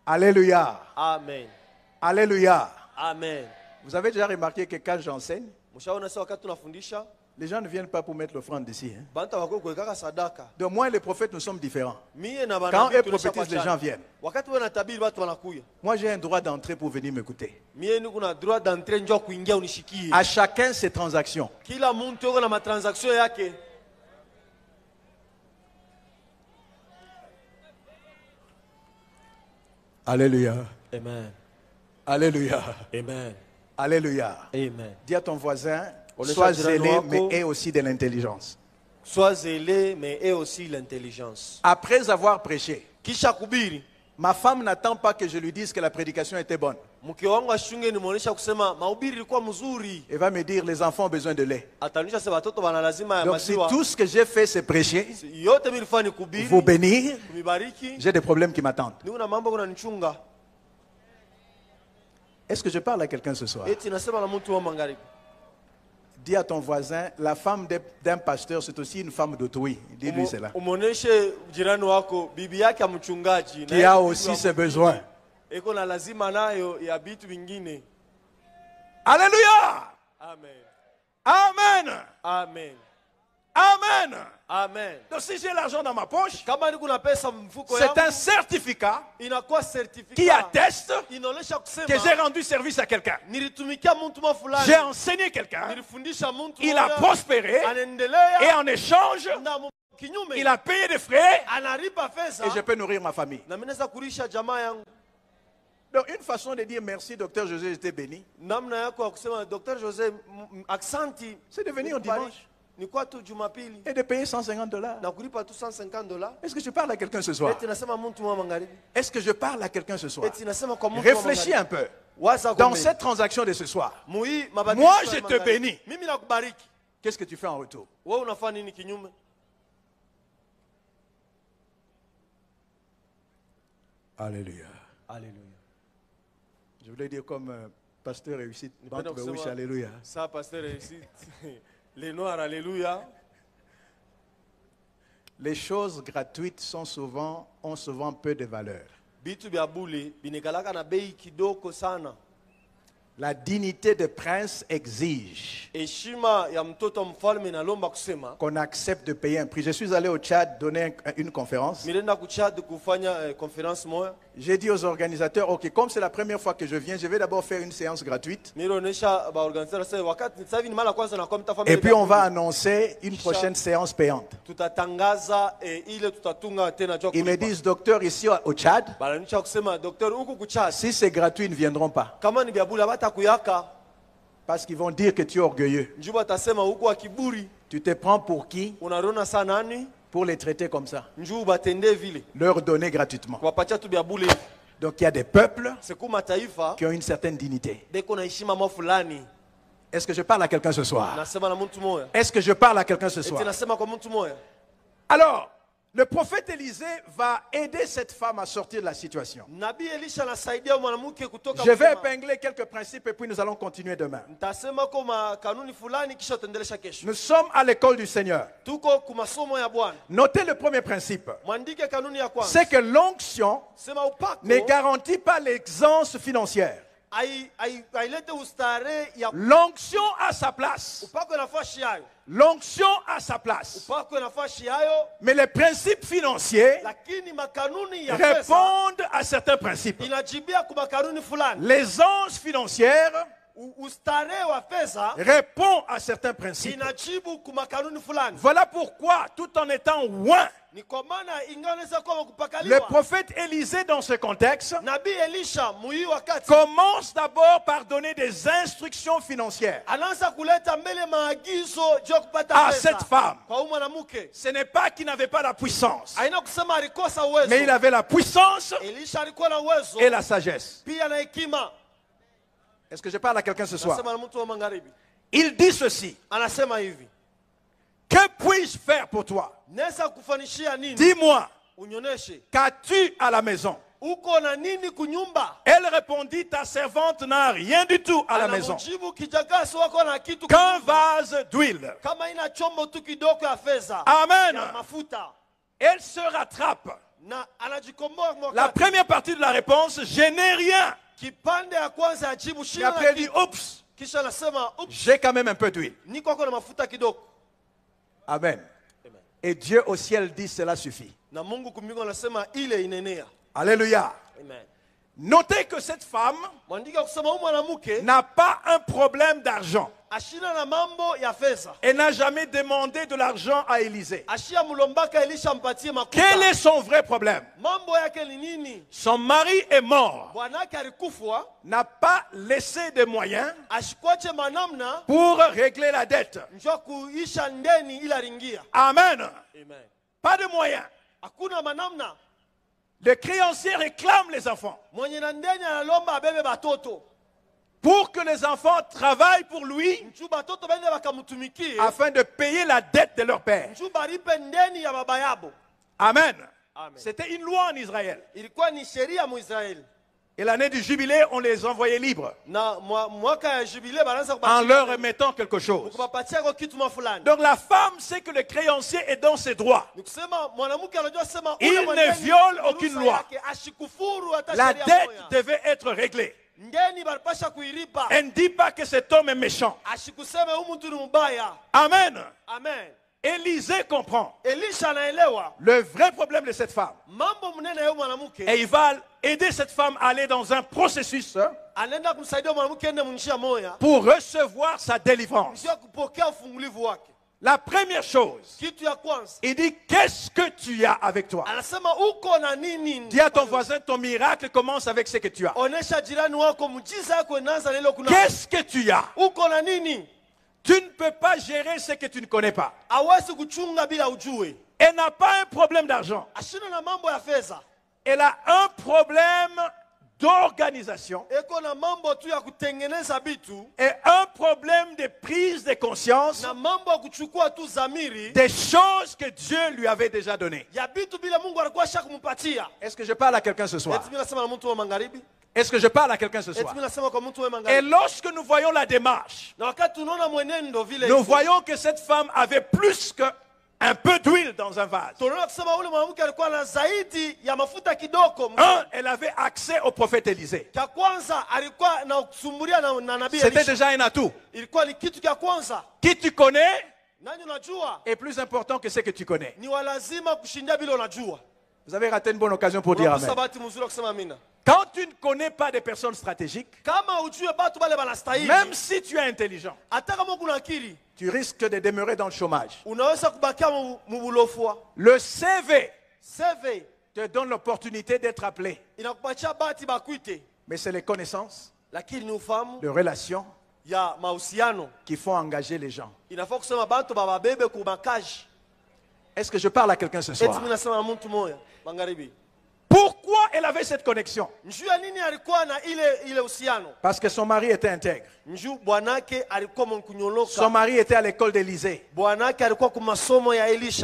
Alléluia. Amen. Alléluia. Amen. Vous avez déjà remarqué que quand j'enseigne, les gens ne viennent pas pour mettre l'offrande ici. Hein? Donc moi et les prophètes, nous sommes différents. Quand eux prophétisent, les gens viennent. Moi j'ai un droit d'entrée pour venir m'écouter. À chacun ses transactions. Alléluia. Amen. Alléluia. Amen. Alléluia. Amen. Dis à ton voisin, sois zélé, mais aie aussi de l'intelligence. Sois zélé, mais aie aussi l'intelligence. Après avoir prêché, ma femme n'attend pas que je lui dise que la prédication était bonne. Elle va me dire, les enfants ont besoin de lait. Donc si tout ce que j'ai fait c'est prêcher, vous bénir, j'ai des problèmes qui m'attendent. Est-ce que je parle à quelqu'un ce soir? Dis à ton voisin, la femme d'un pasteur, c'est aussi une femme d'autrui. Dis-lui cela. Qui a aussi ses besoins. Alléluia. Amen. Amen. Amen. Amen. Amen. Donc si j'ai l'argent dans ma poche, Kama niko na pesa mfuko c'est yangu, un certificat inakuwa certificat qui atteste inaonesha kusema que j'ai rendu service à quelqu'un. nilitumikia mtu fulani. J'ai enseigné quelqu'un. Nilifundisha mtu Il a prospéré. anaendelea Et en échange, na kinyume il a payé des frais. analipa pesa Et je peux nourrir ma famille. na mimi naweza kulisha jamaa yangu. Donc une façon de dire merci, docteur José, j'étais béni. Namna yako ya kusema Dr. José aksanti, C'est de venir au dimanche ni kwa tu Jumapili et de payer $150. na kulipa tu $150. Est-ce que je parle à quelqu'un ce soir? Eti nasema mtu wa magharibi. Est-ce que je parle à quelqu'un ce soir? Eti nasema kwa mtu wa Réfléchis un magharibi. peu. Dans cette transaction de ce soir, moi je te bénis. Mimi nakubariki. Qu'est-ce que tu fais en retour? Wewe unafanya nini kinyume? Alléluia. Alléluia. Je voulais dire comme pasteur réussit. Alléluia. Ça, pasteur réussit. Les noirs, alléluia. Les choses gratuites ont souvent peu de valeur. Bitu bya bule binekalaka na bei kidogo sana. La dignité de prince exige qu'on accepte de payer un prix. Je suis allé au Tchad donner une conférence. J'ai dit aux organisateurs, ok, comme c'est la première fois que je viens, je vais d'abord faire une séance gratuite. Et puis on va annoncer une prochaine séance payante. Ils me disent, docteur, ici au Tchad, si c'est gratuit, ils ne viendront pas. Parce qu'ils vont dire que tu es orgueilleux. Tu te prends pour qui? Pour les traiter comme ça. Leur donner gratuitement. Donc il y a des peuples qui ont une certaine dignité. Est-ce que je parle à quelqu'un ce soir? Est-ce que je parle à quelqu'un ce soir? Alors, le prophète Élisée va aider cette femme à sortir de la situation. Je vais épingler quelques principes et puis nous allons continuer demain. Nous sommes à l'école du Seigneur. Notez le premier principe. C'est que l'onction ne garantit pas l'exaction financière. L'onction a sa place. L'onction a sa place. Mais les principes financiers répondent à certains principes. Les anges financières répondent à certains principes. Voilà pourquoi, tout en étant loin, le prophète Élisée, dans ce contexte, commence d'abord par donner des instructions financières à cette femme. Ce n'est pas qu'il n'avait pas la puissance, mais il avait la puissance et la sagesse. Est-ce que je parle à quelqu'un ce soir? Il dit ceci. Que puis-je faire pour toi? Dis-moi, qu'as-tu à la maison? Elle répondit, ta servante n'a rien du tout à la maison, qu'un vase d'huile. Amen. Elle se rattrape. La première partie de la réponse, je n'ai rien. Et après elle dit, oups, j'ai quand même un peu d'huile. Amen. Et Dieu au ciel dit, cela suffit. Alléluia. Amen. Notez que cette femme n'a pas un problème d'argent. Elle n'a jamais demandé de l'argent à Élisée. Quel est son vrai problème? Son mari est mort. N'a pas laissé de moyens pour régler la dette. Amen. Pas de moyens. Le créancier réclame les enfants pour que les enfants travaillent pour lui afin de payer la dette de leur père. Amen. C'était une loi en Israël. Et l'année du jubilé, on les envoyait libres en leur remettant quelque chose. Donc la femme sait que le créancier est dans ses droits. Il ne viole aucune loi. La dette devait être réglée. Elle ne dit pas que cet homme est méchant. Amen. Élisée comprend le vrai problème de cette femme. Et il va aider cette femme à aller dans un processus pour recevoir sa délivrance. La première chose, il dit, qu'est-ce que tu as avec toi? Dis à ton voisin, ton miracle commence avec ce que tu as. Qu'est-ce que tu as? Tu ne peux pas gérer ce que tu ne connais pas. Elle n'a pas un problème d'argent. Elle a un problème d'organisation et un problème de prise de conscience des choses que Dieu lui avait déjà données. Est-ce que je parle à quelqu'un ce soir? Est-ce que je parle à quelqu'un ce soir? Et lorsque nous voyons la démarche, nous voyons que cette femme avait plus qu'un peu d'huile dans un vase. Elle avait accès au prophète Élisée. C'était déjà un atout. Qui tu connais est plus important que ce que tu connais. Vous avez raté une bonne occasion pour dire amen. Quand tu ne connais pas des personnes stratégiques, même si tu es intelligent, tu risques de demeurer dans le chômage. Le CV te donne l'opportunité d'être appelé. Mais c'est les connaissances, les relations qui font engager les gens. Est-ce que je parle à quelqu'un ce soir? Pourquoi elle avait cette connexion? Parce que son mari était intègre. Son mari était à l'école d'Élisée.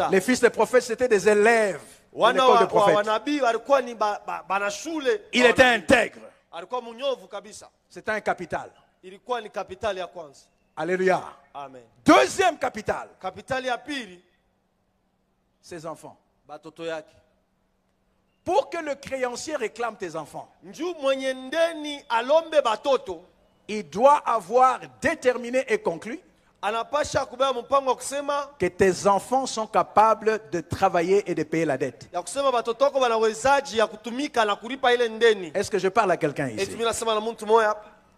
Les fils des prophètes, c'était des élèves de l'école des prophètes. Il était intègre. C'était un capital. Alléluia. Amen. Deuxième capital. Ses enfants. Pour que le créancier réclame tes enfants, il doit avoir déterminé et conclu que tes enfants sont capables de travailler et de payer la dette. Est-ce que je parle à quelqu'un ici?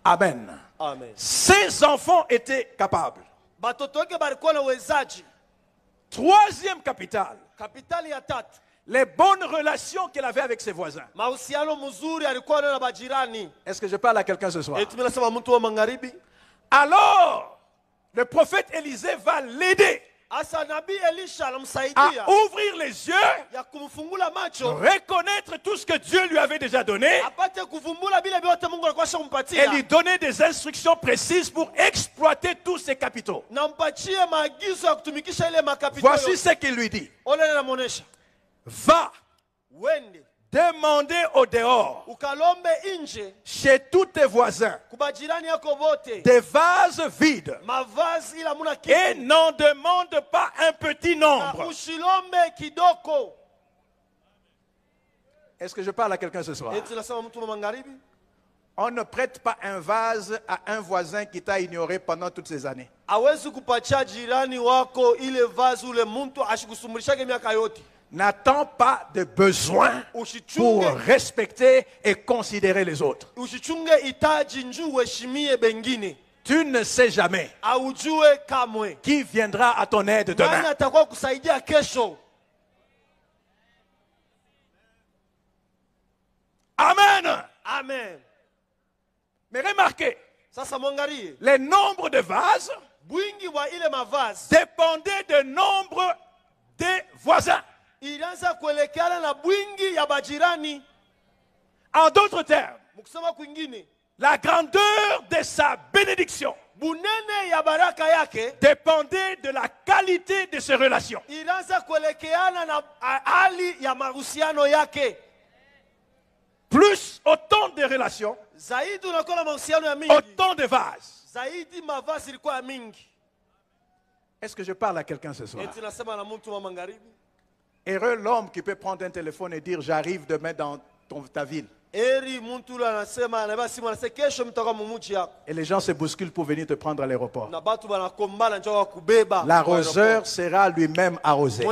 Amen. Amen. Ces enfants étaient capables. Troisième capital. Les bonnes relations qu'elle avait avec ses voisins. Est-ce que je parle à quelqu'un ce soir? Alors, le prophète Élisée va l'aider à ouvrir les yeux, reconnaître tout ce que Dieu lui avait déjà donné et lui donner des instructions précises pour exploiter tous ses capitaux. Voici ce qu'il lui dit. Va demander au dehors, chez tous tes voisins, des vases vides et n'en demande pas un petit nombre. Est-ce que je parle à quelqu'un ce soir? On ne prête pas un vase à un voisin qui t'a ignoré pendant toutes ces années. N'attends pas de besoin pour respecter et considérer les autres. Tu ne sais jamais qui viendra à ton aide demain. Amen. Amen. Mais remarquez, les nombres de vases dépendaient du nombre des voisins. En d'autres termes, la grandeur de sa bénédiction dépendait de la qualité de ses relations. Plus autant de relations, autant de vases. Est-ce que je parle à quelqu'un ce soir? Heureux l'homme qui peut prendre un téléphone et dire j'arrive demain dans ta ville. Et les gens se bousculent pour venir te prendre à l'aéroport. L'arroseur sera lui-même arrosé.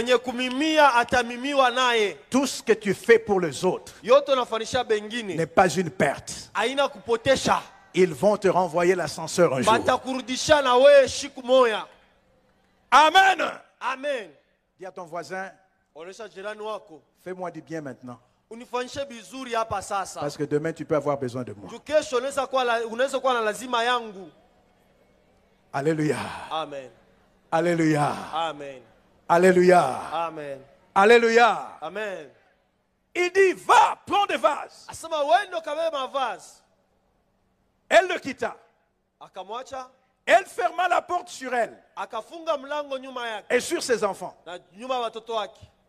Tout ce que tu fais pour les autres n'est pas une perte. Ils vont te renvoyer l'ascenseur un jour. Amen. Amen. Dis à ton voisin, fais-moi du bien maintenant. Parce que demain tu peux avoir besoin de moi. Alléluia. Amen. Alléluia. Amen. Alléluia. Amen. Alléluia. Amen. Il dit, va, prends des vases. Elle le quitta. Elle ferma la porte sur elle et sur ses enfants.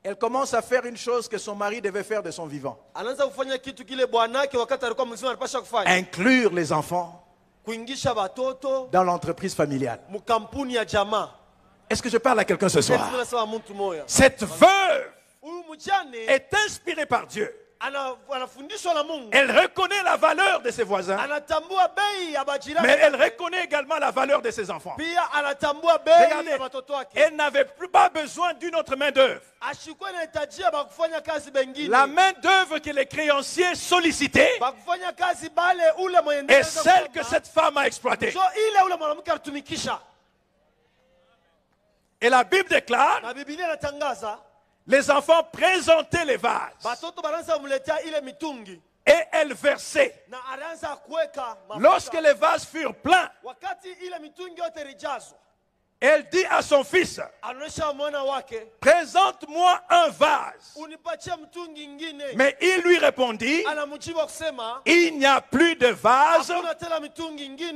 Elle commence à faire une chose que son mari devait faire de son vivant. Inclure les enfants dans l'entreprise familiale. Est-ce que je parle à quelqu'un ce soir? Cette veuve est inspirée par Dieu. Elle reconnaît la valeur de ses voisins, mais elle reconnaît également la valeur de ses enfants. Regardez, elle n'avait pas besoin d'une autre main d'œuvre. La main d'œuvre que les créanciers sollicitaient est celle que cette femme a exploitée. Et la Bible déclare, les enfants présentaient les vases et elle versait. Lorsque les vases furent pleins, elle dit à son fils, présente-moi un vase. Mais il lui répondit, il n'y a plus de vase,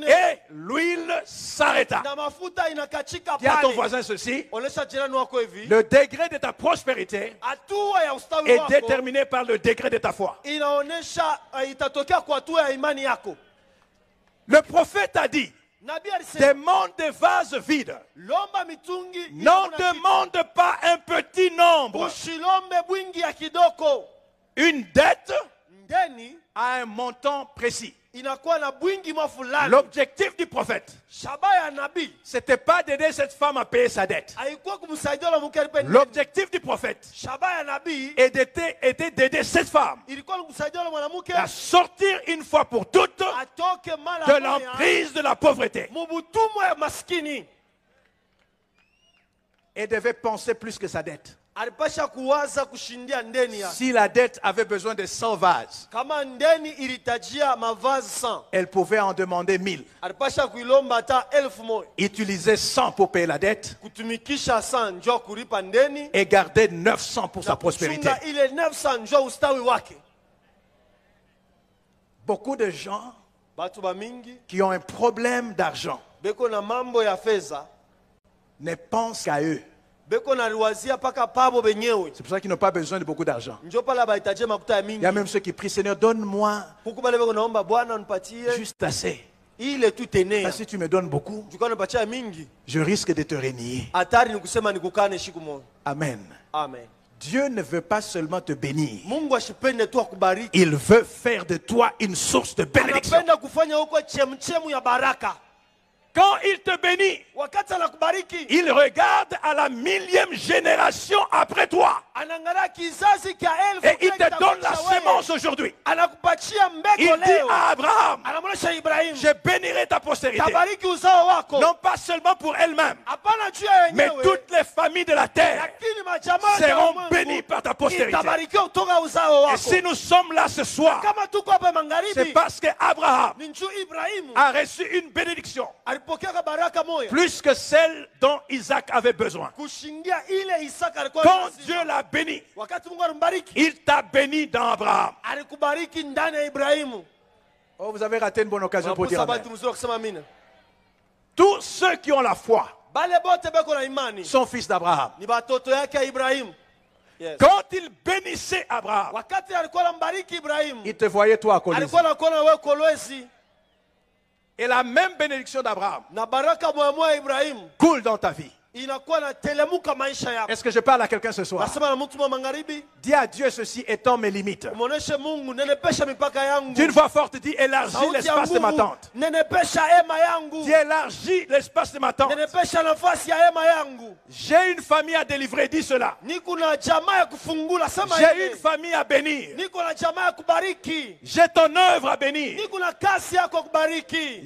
et l'huile s'arrêta. Dis à ton voisin ceci, le degré de ta prospérité est déterminé par le degré de ta foi. Le prophète a dit, demande des vases vides. N'en demande pas un petit nombre. Une dette a un montant précis. L'objectif du prophète, c'était pas d'aider cette femme à payer sa dette. L'objectif du prophète était d'aider cette femme à sortir une fois pour toutes de l'emprise de la pauvreté. Elle devait penser plus que sa dette. Si la dette avait besoin de 100 vases, elle pouvait en demander 1000. Utiliser 100 pour payer la dette et garder 900 pour sa prospérité. Beaucoup de gens qui ont un problème d'argent ne pensent qu'à eux. C'est pour ça qu'ils n'ont pas besoin de beaucoup d'argent. Il y a même ceux qui prient, Seigneur, donne-moi juste assez. Parce que si tu me donnes beaucoup, je risque de te renier. Amen. Amen. Dieu ne veut pas seulement te bénir. Il veut faire de toi une source de bénédiction. Quand il te bénit, il regarde à la 1000e génération après toi. Et il te donne la semence aujourd'hui. Il dit à Abraham, je bénirai ta postérité. Non pas seulement pour elle-même, mais toutes les familles de la terre seront bénies par ta postérité. Et si nous sommes là ce soir, c'est parce qu'Abraham a reçu une bénédiction plus que celle dont Isaac avait besoin. Quand Dieu l'a béni, il t'a béni dans Abraham. Oh, vous avez raté une bonne occasion pour dire amen. Tous ceux qui ont la foi sont fils d'Abraham. Quand il bénissait Abraham, il te voyait toi à Colosse. Et la même bénédiction d'Abraham coule dans ta vie. Est-ce que je parle à quelqu'un ce soir? Dis à Dieu ceci étant mes limites. D'une voix forte, dis élargis l'espace de ma tente. Dis élargis l'espace de ma tente. J'ai une famille à délivrer, dis cela. J'ai une famille à bénir. J'ai ton œuvre à bénir.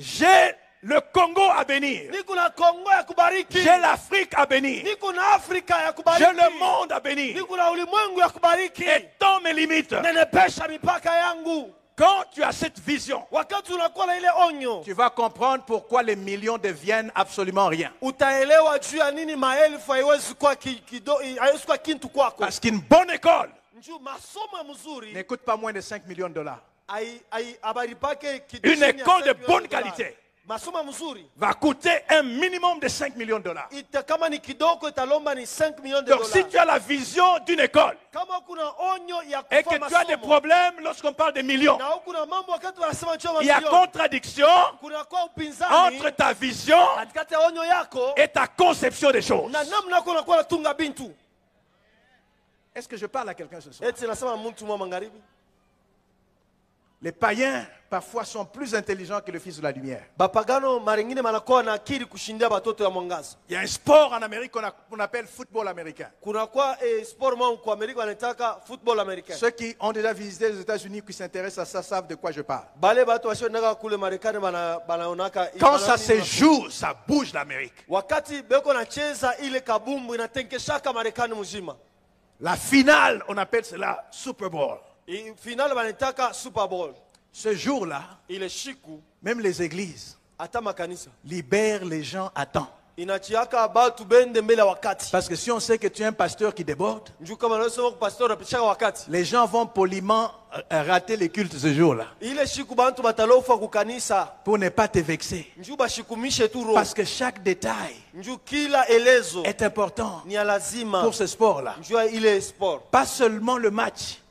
J'ai le Congo à bénir. J'ai l'Afrique à bénir. J'ai le monde à bénir. Étends mes limites. Quand tu as cette vision, tu vas comprendre pourquoi les millions deviennent absolument rien. Parce qu'une bonne école ne coûte pas moins de 5 millions de dollars. Une école de bonne qualité va coûter un minimum de 5 millions de dollars. Donc si tu as la vision d'une école et que tu as des problèmes lorsqu'on parle de millions, il y a contradiction entre ta vision et ta conception des choses. Est-ce que je parle à quelqu'un ce soir? Les païens parfois sont plus intelligents que le Fils de la lumière. Il y a un sport en Amérique qu'on appelle football américain. Ceux qui ont déjà visité les États-Unis, qui s'intéressent à ça, savent de quoi je parle. Quand ça se joue, ça bouge l'Amérique. La finale, on appelle cela Super Bowl. Ce jour-là, même les églises libèrent les gens à temps. Parce que si on sait que tu es un pasteur qui déborde, les gens vont poliment rater les cultes ce jour-là pour ne pas te vexer. Parce que chaque détail est important pour ce sport-là. Pas seulement le match,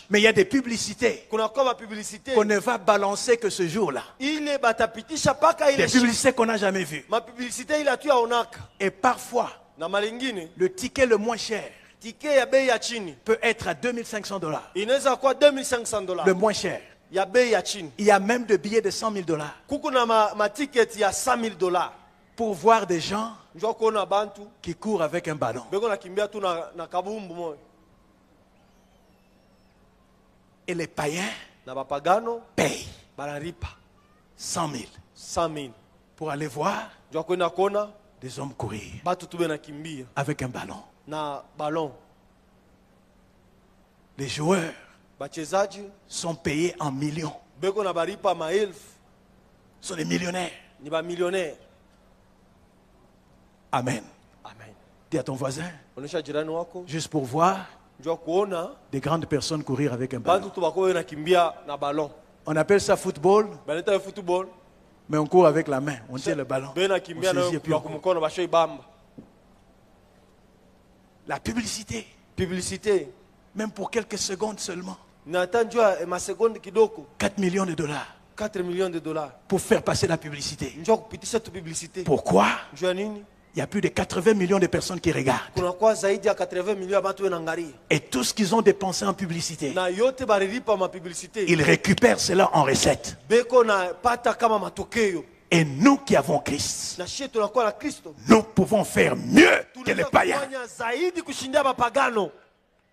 mais il y a des publicités qu'on ne va balancer que ce jour-là. Des publicités qu'on n'a jamais vues. Et parfois, le ticket le moins cher peut être à 2500 dollars. Le moins cher. Il y a même des billets de 100 000 dollars. Pour voir des gens qui courent avec un ballon. Et les païens payent 100 000 pour aller voir des hommes courir avec un ballon. Les joueurs sont payés en millions. Sont des millionnaires. Amen. Dis à ton voisin, juste pour voir des grandes personnes courir avec un ballon. On appelle ça football, mais on court avec la main. On tient le ballon. On saisit et puis on court. La publicité, même pour quelques secondes seulement, 4 millions de dollars pour faire passer la publicité. Pourquoi? Il y a plus de 80 millions de personnes qui regardent. Et tout ce qu'ils ont dépensé en publicité, ils récupèrent cela en recettes. Et nous qui avons Christ, nous pouvons faire mieux que les païens.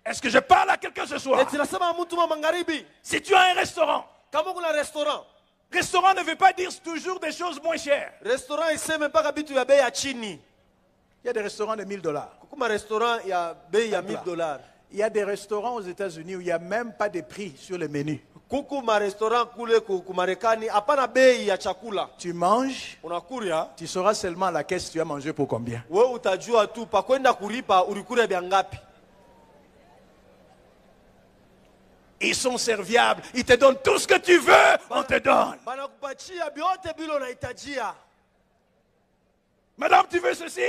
Est-ce que je parle à quelqu'un ce soir? Si tu as un restaurant, restaurant ne veut pas dire toujours des choses moins chères. Il y a des restaurants de 1000 dollars. Il y a des restaurants aux États-Unis où il n'y a même pas de prix sur le menu. Tu manges, tu sauras seulement à la caisse tu as mangé pour combien. Ils sont serviables, ils te donnent tout ce que tu veux, on te donne. Madame, tu veux ceci?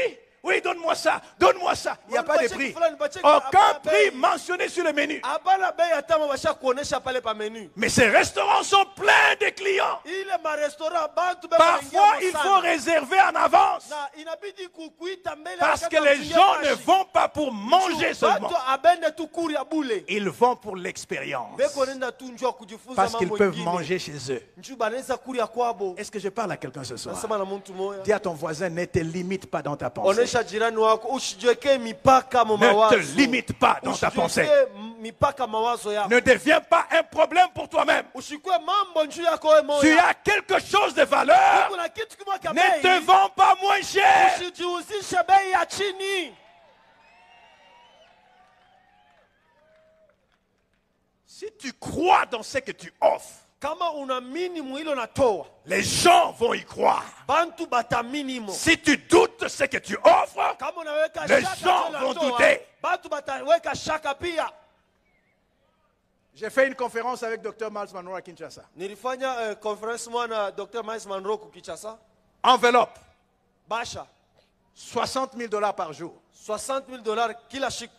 oui, donne-moi ça, donne-moi ça. Il n'y a pas de prix. Aucun prix mentionné sur le menu. Mais ces restaurants sont pleins de clients. Parfois, il faut réserver en avance. Parce que les gens ne vont pas pour manger seulement. Ils vont pour l'expérience. Parce qu'ils peuvent manger chez eux. Est-ce que je parle à quelqu'un ce soir? Dis à ton voisin, ne te limite pas dans ta pensée. Ne te limite pas dans ta pensée. Ne deviens pas un problème pour toi-même. Tu as quelque chose de valeur. Ne te vends pas moins cher. Si tu crois dans ce que tu offres, les gens vont y croire. Si tu doutes ce que tu offres, les gens vont douter. J'ai fait une conférence avec Dr. Miles Monroe à Kinshasa. Enveloppe. 60 000 $ par jour.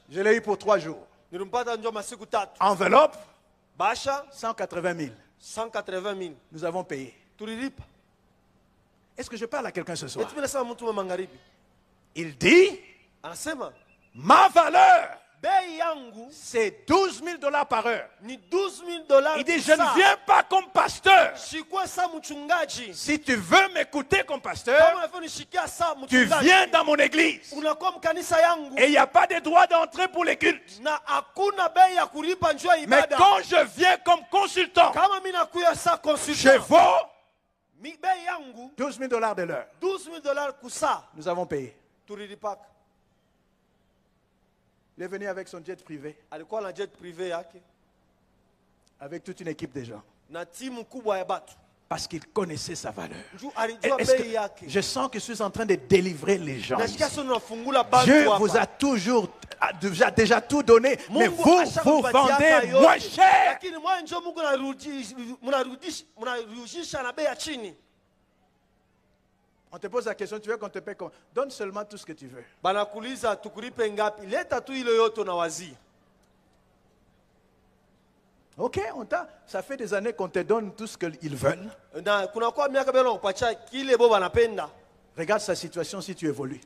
Je l'ai eu pour 3 jours. Enveloppe. 180 000. 180 000. Nous avons payé. Est-ce que je parle à quelqu'un ce soir? Il dit, ma valeur, c'est 12 000 $ par heure. Il dit, je ne viens pas comme pasteur. Si tu veux m'écouter comme pasteur, tu viens dans mon église. Et il n'y a pas de droit d'entrée pour les cultes. Mais quand je viens comme consultant, je vaux 12 000 $ de l'heure. Nous avons payé. Il est venu avec son jet privé. Avec toute une équipe de gens. Parce qu'il connaissait sa valeur. Je sens que je suis en train de délivrer les gens ici. Dieu vous a toujours déjà tout donné, mais vous vendez moins cher. On te pose la question, tu veux qu'on te paie comment? Donne seulement tout ce que tu veux. Ok, ça fait des années qu'on te donne tout ce qu'ils veulent. Regarde sa situation si tu évolues.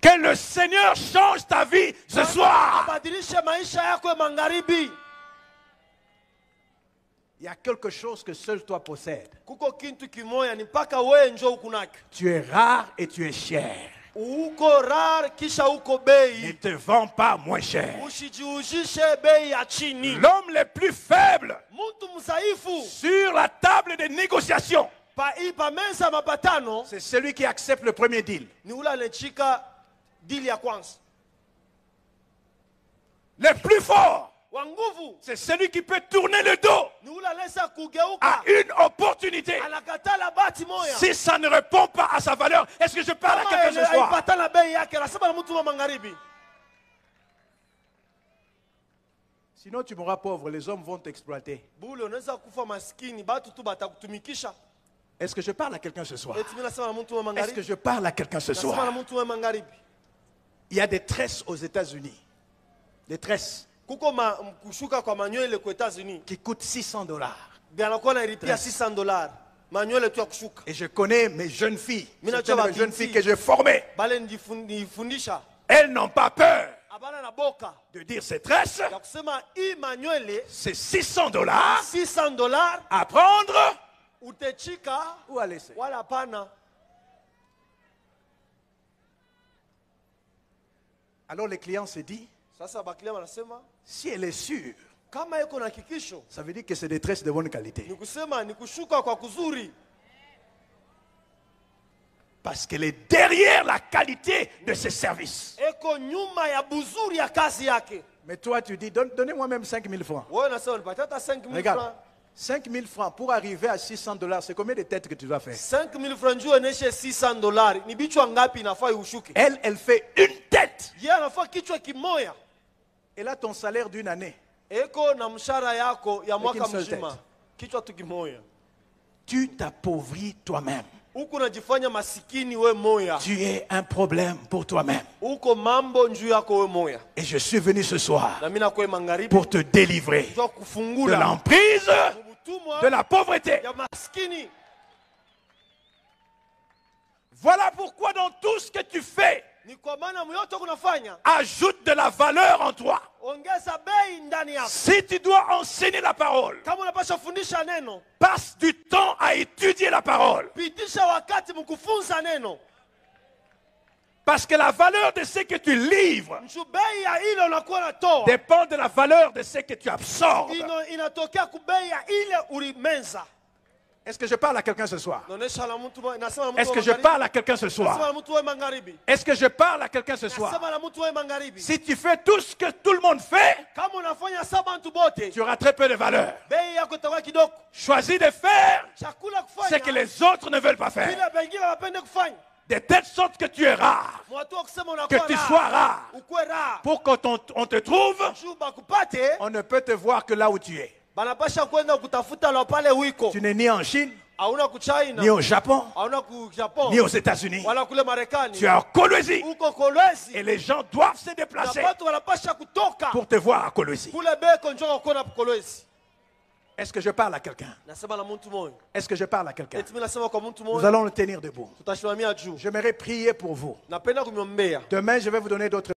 Que le Seigneur change ta vie ce soir. Il y a quelque chose que seul toi possèdes. Tu es rare et tu es cher. Ne te vends pas moins cher. L'homme le plus faible sur la table des négociations, c'est celui qui accepte le premier deal. Le plus fort, c'est celui qui peut tourner le dos à une opportunité. Si ça ne répond pas à sa valeur, est-ce que je parle à quelqu'un ce soir? Sinon tu mourras pauvre, les hommes vont t'exploiter. Est-ce que je parle à quelqu'un ce soir? Est-ce que je parle à quelqu'un ce soir? Il y a des tresses aux États-Unis. Des tresses qui coûtent $600. Et je connais mes jeunes filles, certaines jeunes filles que j'ai formées. Elles n'ont pas peur de dire ces tresses. C'est $600 à prendre ou à laisser. Alors le client se dit, si elle est sûre, ça veut dire que c'est des tresses de bonne qualité. Parce qu'elle est derrière la qualité de ses services. Mais toi tu dis, donnez-moi même 5 000 francs. Regarde, 5 000 francs pour arriver à $600, c'est combien de têtes que tu dois faire? 5 000 francs $600. Elle fait une tête. Elle a ton salaire d'une année. Tu t'appauvris toi-même. Tu es un problème pour toi-même. Et je suis venu ce soir pour te délivrer de l'emprise de la pauvreté. Voilà pourquoi dans tout ce que tu fais, ajoute de la valeur en toi. Si tu dois enseigner la parole, passe du temps à étudier la parole. Parce que la valeur de ce que tu livres dépend de la valeur de ce que tu absorbes. Est-ce que je parle à quelqu'un ce soir? Est-ce que je parle à quelqu'un ce soir? Est-ce que je parle à quelqu'un ce soir? Si tu fais tout ce que tout le monde fait, tu auras très peu de valeur. Choisis de faire ce que les autres ne veulent pas faire. De telle sorte que tu es rare, que tu sois rare. Pour quand on te trouve, on ne peut te voir que là où tu es. Tu n'es ni en Chine, ni au Japon, ni aux États-Unis. Tu es en Kolwezi. Et les gens doivent se déplacer pour te voir à Kolwezi. Est-ce que je parle à quelqu'un? Est-ce que je parle à quelqu'un? Nous allons le tenir debout. J'aimerais prier pour vous. Demain, je vais vous donner d'autres